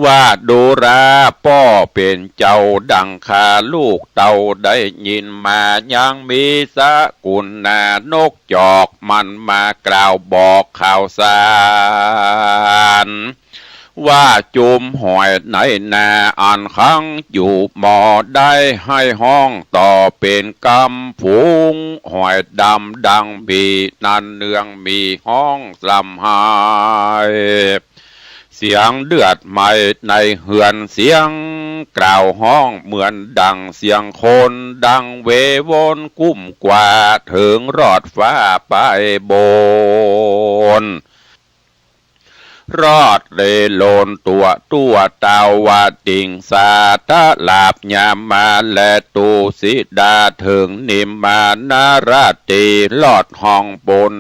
ว่าดูราป้อเป็นเจ้าดังคาลูกเต่าได้ยินมายังมีสกุลนานกจอกมันมากล่าวบอกข่าวสารว่าจุมหอยในนาอันขังอยู่หมอได้ให้ห้องต่อเป็นกำฝูงหอยดำดังบีนันเนืองมีห้องลำหายเสียงเดือดไหมในเหือนเสียงกล่าวห้องเหมือนดังเสียงคนดังเววนกุ้มกว่าถึงรอดฟ้าไปบนรอดเรโลนตัวตาวาติงสาตะลาบยามมาและตูสิดาถึงนิมมานาราตีลอดห้องบน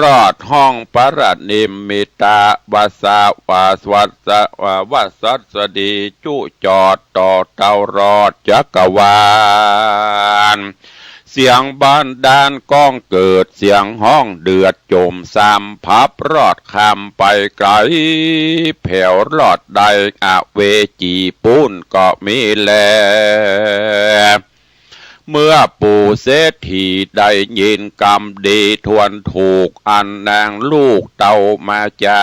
รอดห้องปรนิมมิตาวาสาวาสวัสวัสดีจุจอดต่อเตารอดจักรวาลเสียงบ้านดานก้องเกิดเสียงห้องเดือดจมซ้ำพับรอดคำไปไกลแผ่วรอดใดเวจีปุ้นก็มีแลเมื่อปู่เศรษฐีได้ยินกรรมดีทวนถูกอันนางลูกเต่ามาจา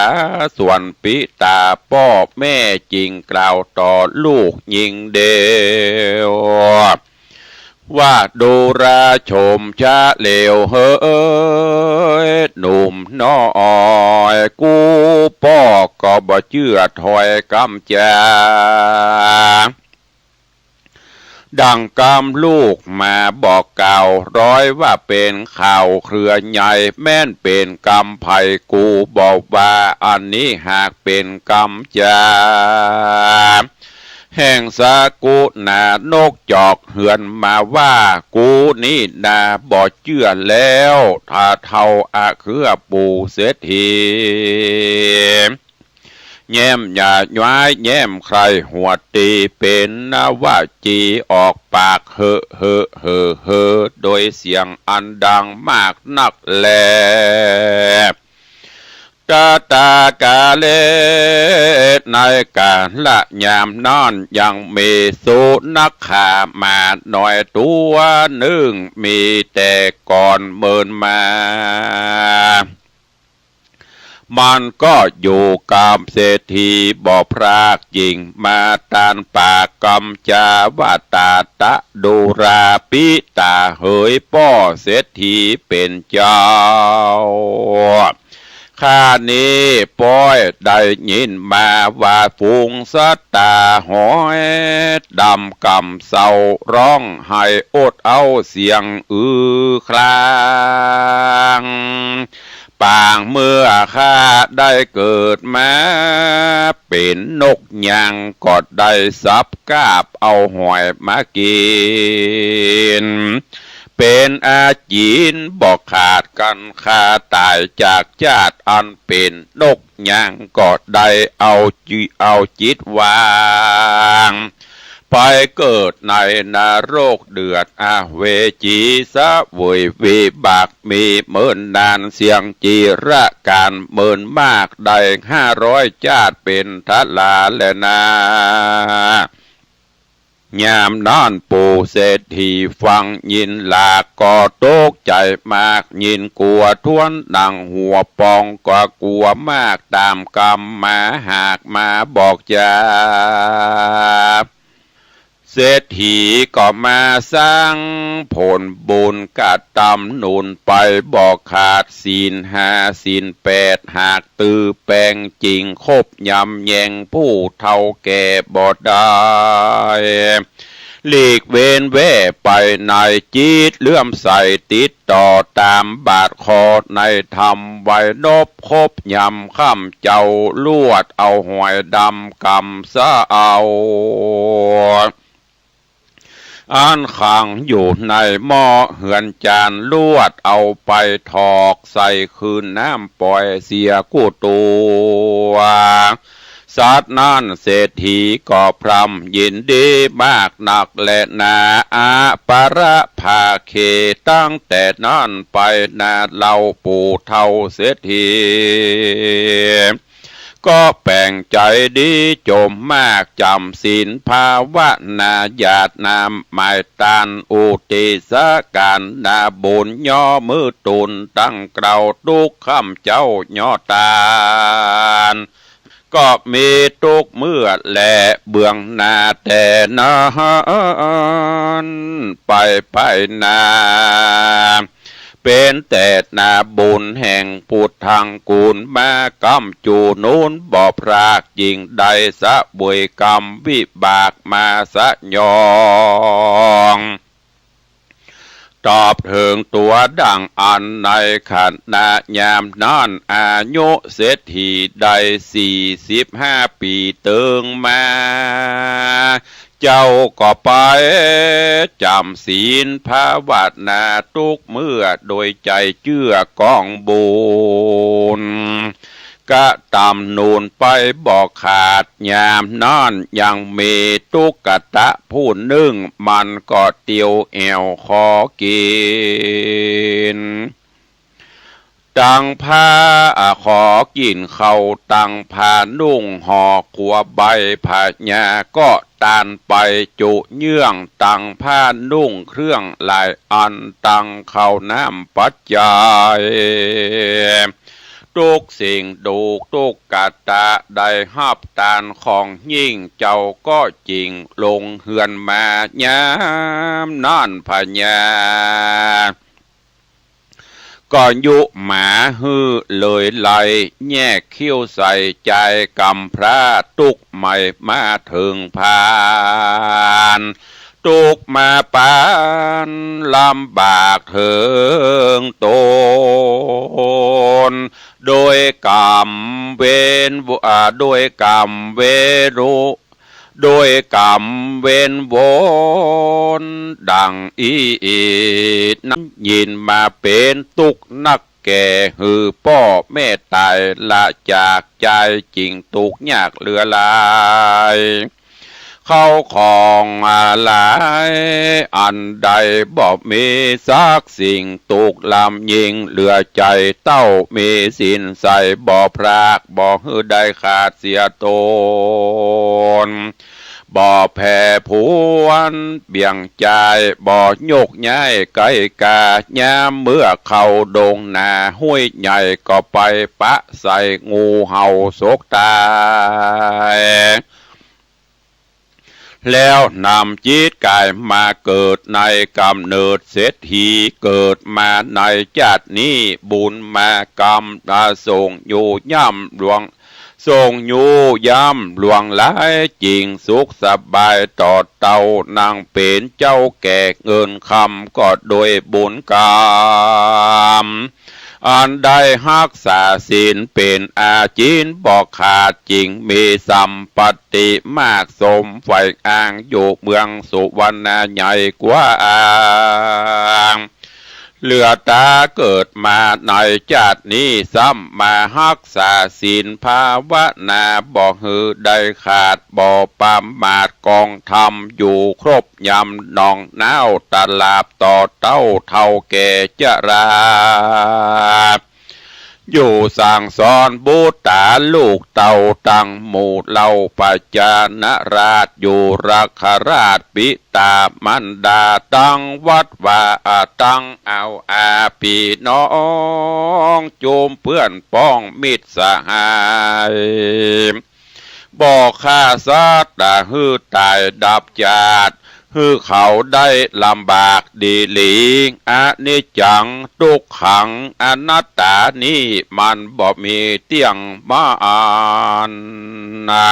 ส่วนปิตาพ่อแม่จริงกล่าวต่อลูกยิงเดียวว่าดูราชมชะเลวเฮ้ยหนุ่มน้อยกูพ่อก็บ่เชื่อถอยกำจาดังกำลูกมาบอกเก่าร้อยว่าเป็นข่าวเครือใหญ่แม่นเป็นกำไผ่กูบอกว่าอันนี้หากเป็นกำจาแห่งสากุนานกจอกเหือนมาว่ากูนี่นาบ่เชื่อแล้วถ้าเท่าคือปู่เศรษฐี แย้มอย่าย้ายแย้มใครหัวตีเป็นนว่าจีออกปากเฮอเฮอเฮอเฮอโดยเสียงอันดังมากนักแลกาตากาเลในการละยามนอนยังมีสุนักขามาหน่อยตัวหนึ่งมีแต่ก่อนเมินมามันก็อยู่กับเศรษฐีบ่อพรากยิงมาตานปากกำจาว่าตาตะดูราปิตาเหยป้อเศรษฐีเป็นเจ้าข้านี้ป้อยได้ยินมาว่าฝูงสัตตาหอยดำกำเศร้าร้องให้อดเอาเสียงครางปางเมื่อข้าได้เกิดมาเป็นนกยัง ก็ได้สับกาบเอาหอยมากินเป็นอาจีนบอกขาดกันข้าตายจากชาติอันเป็นนกยังก็ได้เอาจิตวางไปเกิดในนรกเดือดเวจีสะเวยวิบากมีเมินนานเสียงจีระการเมินมากได้500ชาติเป็นทัลาและนายามนอนปู่เศรษฐีฟังยินหลากก็ตกใจมากยินกลัวทวนดังหัวปองก็กลัวมากตามกรรมมาหากมาบอกจาเศรษฐีก็มาสร้างผลบุญกะตำหนุนไปบอกขาดศีล5ศีล8หากตือแปลงจริงคบยำแยงผู้เท่าแก่บ่ได้หลีกเว้นแว่ไปในจิตเลื่อมใสติดต่อตามบาทคอในธรรมไว้นบคบยำข้ามเจ้าลวดเอาหอยดำกำซะเอาอันขังอยู่ในหม้อเหือนจานลวดเอาไปถอกใส่คืนน้ำปล่อยเสียกู้ตัวสัตว์นั้นเศรษฐีก็พรำยินดีมากหนักและนาอาปาระภาเคตั้งแต่นั้นไปนาเล่าปู่เท่าเศรษฐีก็แปลงใจดีจมมากจำศีลภาวนาญาตินามหมายตานอุติสการนาบุญย่อมือตุนตั้งเกลาทุกคำเจ้าย่อตานก็มีทุกเมื่อและเบื้องหน้าแต่นานไปนาเป็นแต่นาบุญแห่งพุทธังกูลมากำจูนูนบ่พรากยิงใดสะบวยกรรมวิบากมาสะยองตอบถึงตัวดังอันในขันนายามนั้นอายุเศรษฐีได้45 ปีเติงมาเจ้าก็ไปจำศีลภาวนาทุกเมื่อโดยใจเชื่อกองบุญกะตำนูนไปบอกขาดยามนอนยังมีตุกตะผู้นึ่งมันก็เตียวแอวขอกินตังผ้าขอกินเขาตังผ้านุ่งห่อขัวใบผ้าหญ้าก็ตานไปจุเยื่องตังผ้านุ่งเครื่องลายอันตังเข้าน้ำปัจจัยทุกสิ่งดูทุกกตะได้หับตานของยิ่งเจ้าก็จริงลงเหือนมายามนั่นพญาก็ยุหมาฮือเลยไหลแยกคิ้วใส่ใจกำพระตุกใหม่มาถึงพานตุกมาปานลำบากเถิงตนโดยกรรมเวนโดยกรรมเวรุโดยกรรมเวนวนดังอีนั้นยินมาเป็นตุกนักแ แก่หือป้อแม่ตายละจากใจจริงตุกยากเหลือหลายเข้าของอะไรอันใดบอกมีสักสิ่งตุกลำยิงเหลือใจเต้ามีสินใส่บ่พรากบ่ฮือได้ขาดเสียตนบ่อแผ่ผวนเบี่ยงใจบ่อยกย้ายไกลกาย้ำเมื่อเข้าดงนาห้วยใหญ่ก็ไปปะใส่งูเห่าสกตายแล้วนำจิตกายมาเกิดในกำเนิดเศรษฐีเกิดมาในชาตินี้บุญมากรรมได้ส่งอยู่ย่ำหลวงส่งอยู่ย่ำหลวงหลายจริงสุขสบายต่อเต่านางเป็นเจ้าแก่เงินคำก็โดยบุญกรรมอันได้รักษาศีลเป็นอาจินบอกขาดจริงมีสัมปติมากสมไฟอ้างอยู่เมืองสุวรรณใหญ่กว่าอ่างเหลือตาเกิดมาในชาตินี้ซ้ำมารักษาศีลภาวนาบ่ฮือได้ขาดบ่ปามมาดกองธรรมอยู่ครบยำนองน้าวตลาบต่อเต้าเท่าแก่จราอยู่สั่งสอนบูตาลูกเต่าตั้งหมู่เล่าปัจจานราชอยู่รักราชปิตามันดาตั้งวัดว่าตั้งเอาอาปีน้องโจมเพื่อนป้องมิตรสหายบอกข้าสัตว์ฮือตายดับจาดฮือเขาได้ลำบากดีหลีอนิจจังทุกขังอนัตตานี้มันบ่มีเตียงมาอ่านนะ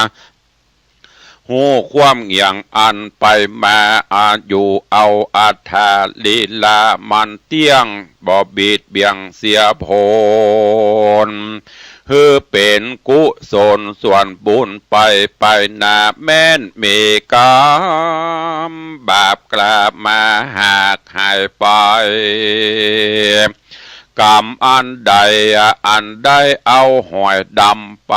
หูความเงียงอันไปมาอาอยู่เอาอัฏฐาลีลามันเตียงบ่บิดเบียงเสียผลฮือเป็นกุศลส่วนบุญไปนาแม่นมีกรรมบาปกลับมาหากหายไปกรรมอันใดเอาหอยดำไป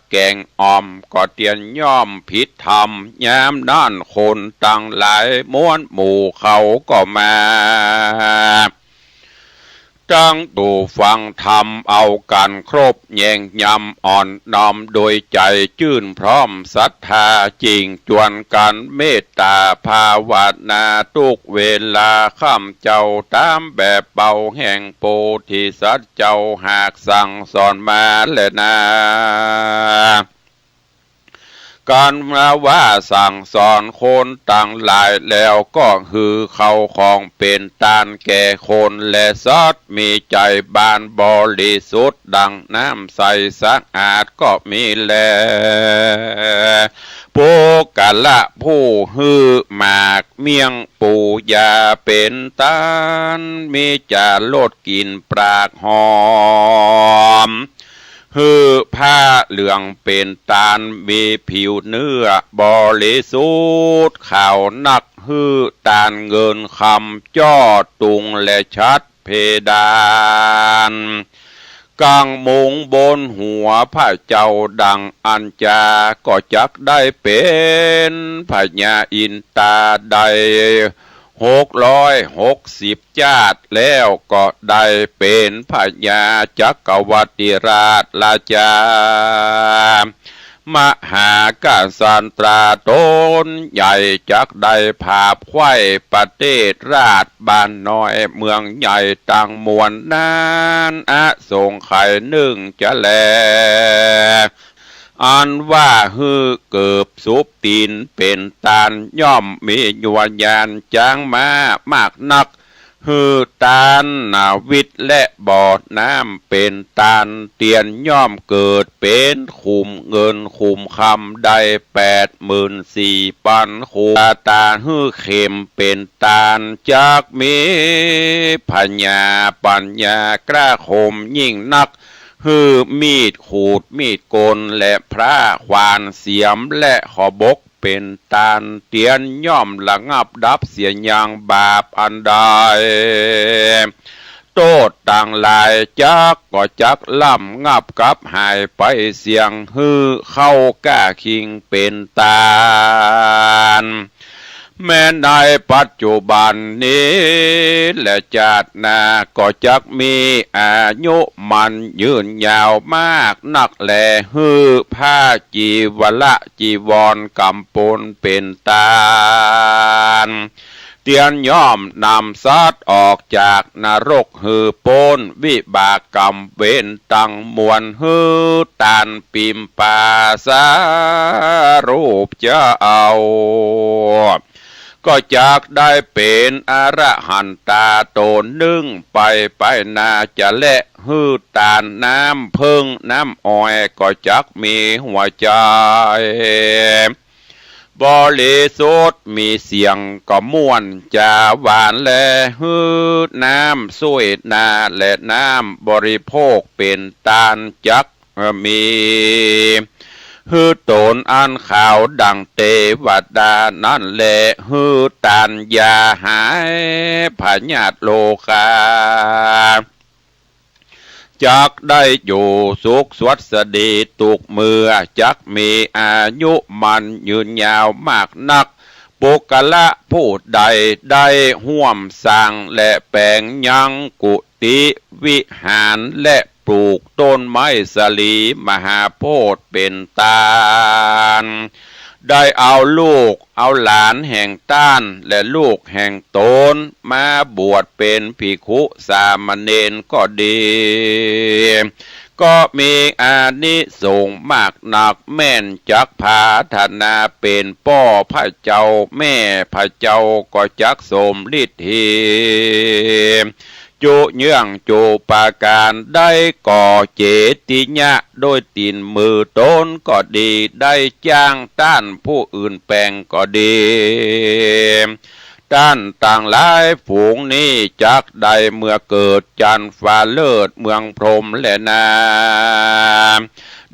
แกงอ่อมก็เตียนย่อมผิดธรรมยามนั่นคนตั้งหลายม้วนหมู่เขาก็มาจังตูฟังธรรมเอากันครบแยงยำอ่อนน้อมโดยใจจื่นพร้อมศรัทธาจริงจวนกันเมตตาภาวนาทุกเวลาข้ามเจ้าตามแบบเบาแห่งโพธิสัตว์เจ้าหากสั่งสอนมาและนาการมาว่าสั่งสอนคนต่างหลายแล้วก็คือเขาของเป็นตานแก่คนและซอดมีใจบานบริสุทธิ์ดังน้ำใสสะอาดก็มีแลผู้กะละผู้ฮือหมากเมียงปูยาเป็นตานมีจะลดกินปรากหอมฮือผ้าเหลืองเป็นตาลมีผิวเนื้อบริสุทธิ์ขาวนักฮือตาลเงินคำจ้อตุงและชัดเพดานกลางมุงบนหัวพระเจ้าดังอัญจาก็จักได้เป็นพญาอินตาใด660 ชาติแล้วก็ได้เป็นพญาจักรวรรดิราชราชามหากษัตริย์ตนใหญ่จักได้ภาพไข่ประเทศราชบ้านน้อยเมืองใหญ่ต่างมวลนั้นสงไข่นึ่งจะแลอันว่าฮือเกิบสุบตีนเป็นตาลย่อมมียวญาณจางมามากนักฮือตาลนาวิทย์และบอดน้ำเป็นตาลเตียนย่อมเกิดเป็นขุมเงินขุมคำได้84,000 ขุมตาลฮือเข็มเป็นตาลจากมีปัญญากล้าคมยิ่งนักฮือมีดขูดมีดโกนและพระควานเสียมและขอบกเป็นตาลเตียนย่อมระงับดับเสียอย่างบาปอันใด โตดต่างหลายจักก็จักล่ำงับกับหายไปเสียงฮือเข้าก้าคิงเป็นตาลแม้ในปัจจุบันนี้และจาติหน้าก็จักมีอายุมันยืนยาวมากนักแลฮือผ้าจีวละจีวรกำปนเป็นตาลเตียนย่อมนำสัตว์ออกจากนรกฮือโปนวิบากกรรมเว้นตังมวลฮือตานปิมปาสารูปจะเอาก็จากได้เป็นอรหันตาโตนึ่งไปนาจะและฮือตานน้ำพึ่งน้ำอ้อยก็จักมีหัวใจบริสุทธิ์มีเสียงก็ม่วนจะหวานและฮือน้ำสวยนาและน้ำบริโภคเป็นตานจักมีฮือโตนอันข่าวดังเทวดานั่นแหละฮือตานยาหายพญาตโลกาจักได้อยู่สุขสวัสดีตุกเมื่อจักมีอายุมันยืนยาวมากนักปุกละผู้ใดได้ห่วมสร้างและแปลงยังกุฏิวิหารและปลูกต้นไม้สลีมหาโพธิ์เป็นตาลได้เอาลูกเอาหลานแห่งต้านและลูกแห่งตนมาบวชเป็นภิกขุสามเณรก็ดีก็มีอานิสงส์มากหนักแม่นจักพาธนาเป็นพ่อพระเจ้าแม่พระเจ้าก็จักสมฤทธิจุเยื่องจุปาการได้ก่อเจติญะโดยตีนมือตนก็ดีได้จ้างต้านผู้อื่นแปลงก็ดีด้านต่างหลายฝูงนี้จักใดเมื่อเกิดจันฟ้าเลิศเมืองพรหมและนา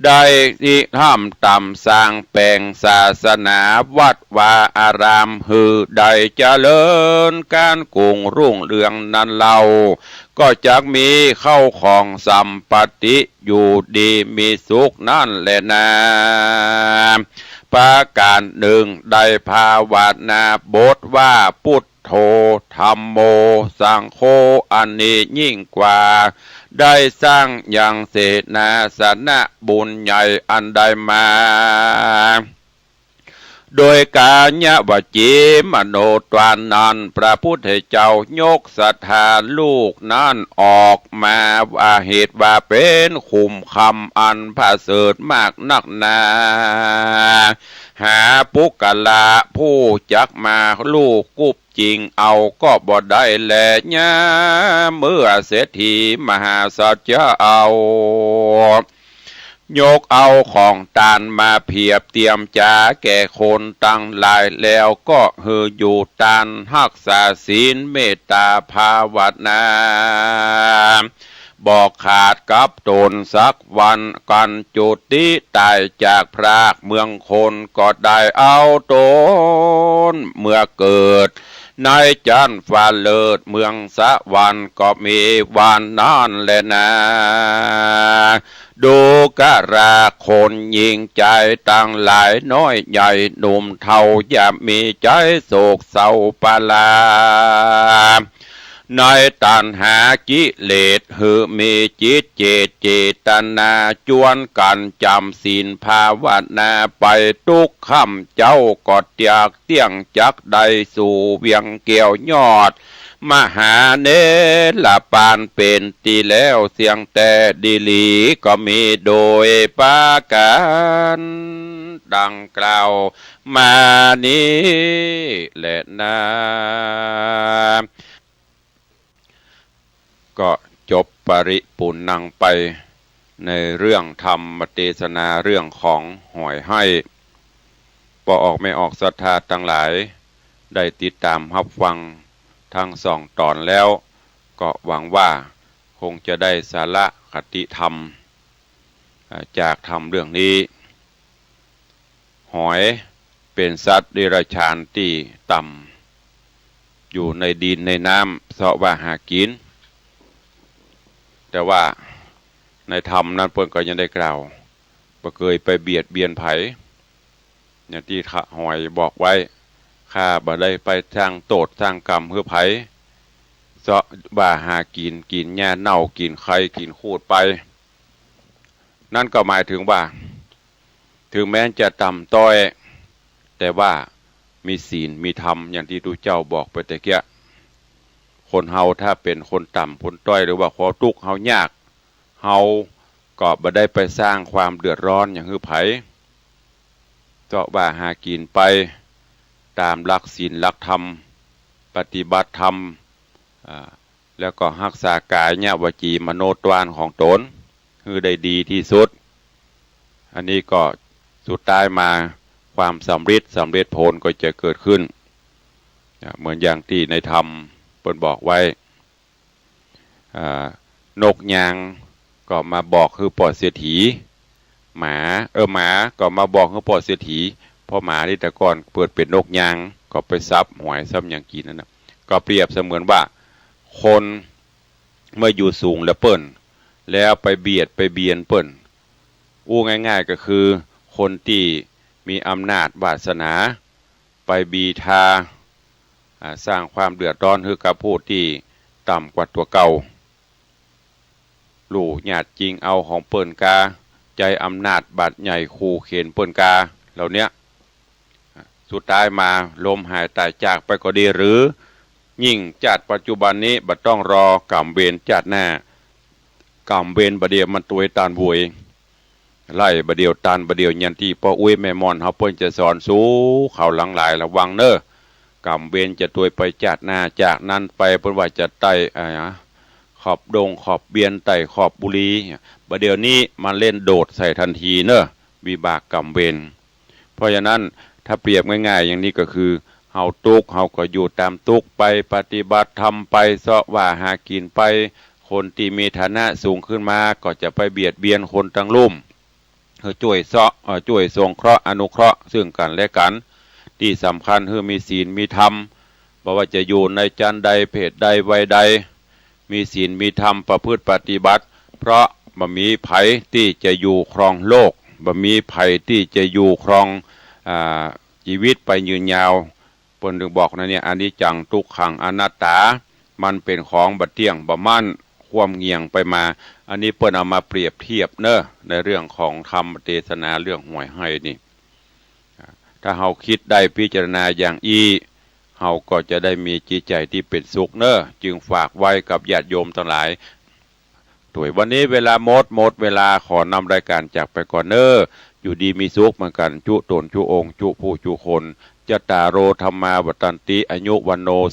ได้ที่ทำต่ำสร้างแปลงศาสนาวัดวาอารามฮือได้เจริญการกุ่งรุ่งเรืองนั้นเราก็จักมีเข้าของสัมปติอยู่ดีมีสุขนั่นแหละนะประการหนึ่งได้ภาวนาบทว่าพุทโธธัมโมสังโฆอันนี้ยิ่งกว่าได้สร้างอย่างเสนาสนะบุญใหญ่อันใดมาโดยกาญวจีมโนตวานันพระพุทธเจ้ายกศรัทธาลูกนั้นออกมาว่าเหตุว่าเป็นขุมคำอันพระเสริฐมากนักหนาหาปุกลาผู้จักมาลูกกุบจริงเอาก็บ่ได้แลญะเมื่อเศรษฐีมหาสัจจะเอายกเอาของตานมาเพียบเตรียมจ่าแก่คนตั้งหลายแล้วก็ฮืออยู่ตานรักษาศีลเมตตาภาวนาบอกขาดกับตนสักวันกันจุติตายจากพรากเมืองคนก็ได้เอาตนเมื่อเกิดในจันฟ้าเลิศเมืองสะวันก็มีวันนั้นแหละนะดูกะราคนยิงใจตั้งหลายน้อยใหญ่หนุ่มเท่าอย่ามีใจโศกเศร้าปลาในตัณหากิเลสหือมีจิตเจตนาจวนกันจำศีลภาวนาไปทุกค่ำเจ้ากอดจากเตี้ยงจักใดสู่เวียงเกี่ยวยอดมหาเนรปานเป็นตีแล้วเสียงแต่ดีลีก็มีโดยปาการดังกล่าวมานี้แหละนะก็จบปริปุณนังไปในเรื่องธรรมเทศนาเรื่องของหอยให้พอออกไม่ออกศรัทธาทั้งหลายได้ติดตามรับฟังทั้งสองตอนแล้วก็หวังว่าคงจะได้สาระคติธรรมจากธรรมเรื่องนี้หอยเป็นสัตว์เดรัจฉานที่ต่ำอยู่ในดินในน้ำเสาะว่าหากิน แต่ว่าในธรรมนั้นเพิ่นก็ยังได้กล่าวบ่เคยไปเบียดเบียนไผอย่างที่หอยบอกไว้ข้าบ่ได้ไปสร้างโทษสร้างกรรมเพื่อไผเสาะบ่าหากินหญ้าเน่ากินไข่กินคูดไปนั่นก็หมายถึงว่าถึงแม้จะต่ำต้อยแต่ว่ามีศีลมีธรรมอย่างที่ดูเจ้าบอกไปแต่เกี้ยคนเฮาถ้าเป็นคนต่ำคนต้อยหรือว่าขอทุกข์เฮายากเฮาก็บ่ได้ไปสร้างความเดือดร้อนอย่างหือไผเจาะบ่าหากินไปตามหลักศีลหลักธรรมปฏิบัติธรรมแล้วก็รักษากายญาวจีมโนทวารของตนคือได้ดีที่สุดอันนี้ก็สุดท้ายมาความสำเร็จผลก็จะเกิดขึ้นเหมือนอย่างที่ในธรรมเพิ่นบอกไว้นกยางก็มาบอกคือปอดเสียถีหมาก็มาบอกคือปอดเสียถีเพราะหมาที่แต่ก่อนเปิดเป็นนกยางก็ไปซับหวยซับอย่างกินนั่นนะก็เปรียบเสมือนว่าคนเมื่ออยู่สูงแล้วเปิ้นแล้วไปเบียนเปิ้นง่ายๆก็คือคนที่มีอำนาจวาสนาไปบีทาสร้างความเดือดร้อนให้กับผู้ที่ต่ำกว่าตัวเก่าลู่หยาดจริงเอาของเปิ้นกาใจอำนาจบาดใหญ่ขู่เข็นเปิ้นกาเหล่านี้สุดท้ายมาลมหายตายจากไปก็ดีหรือยิ่งจัดปัจจุบันนี้บัดต้องรอกรรมเวรจัดหน้ากรรมเวรบดเดียวมันตัวตานบวยไล่บดเดียวตานบดเดียวยันที่พ่ออุ้ยแม่มอนเขาเปิ้นจะสอนสู้เขาหลังหลายระวังเนอะกรรมเวรจะตัวไปจัดหน้าจากนั้นไปเปิ้นว่าจะไต่ขอบดงขอบเบียนไต่ขอบบุรีบดเดียวนี้มันเล่นโดดใส่ทันทีเนอะวิบากกรรมเวรเพราะฉะนั้นถ้าเปรียบง่ายๆอย่างนี้ก็คือเฮาทุกข์เฮาก็อยู่ตามทุกข์ไปปฏิบัติธรรมไปเสาะว่าหากินไปคนที่มีฐานะสูงขึ้นมาก็จะไปเบียดเบียนคนทั้งลุ่มช่วยช่วยสงเคราะห์อนุเคราะห์ซึ่งกันและกันที่สำคัญคือมีศีลมีธรรมบ่ว่าจะอยู่ในจันใดเพศใดวัยใดมีศีลมีธรรมประพฤติปฏิบัติเพราะบ่มีภัยที่จะอยู่ครองโลกบ่มีภัยที่จะอยู่ครองชีวิตไปยืนยาวเพิ่นถึงบอกนะเนี่ยอนิจจังทุกขังอนัตตามันเป็นของบัดเที่ยงบ่มั่นความเงี่ยงไปมาอันนี้เพิ่นเอามาเปรียบเทียบเนอะในเรื่องของธรรมเทศนาเรื่องหวยให้นี่ถ้าเฮาคิดได้พิจารณาอย่างเฮาก็จะได้มีจิตใจที่เป็นสุขเนอะจึงฝากไว้กับญาติโยมทั้งหลายถุยวันนี้เวลาหมดเวลาขอนำรายการจากไปก่อนเนอะอยู่ดีมีสุขเหมือนกันจุตนจุองค์จุผู้จุคนจตารโรธรรมาวัฏันติอายุวันโน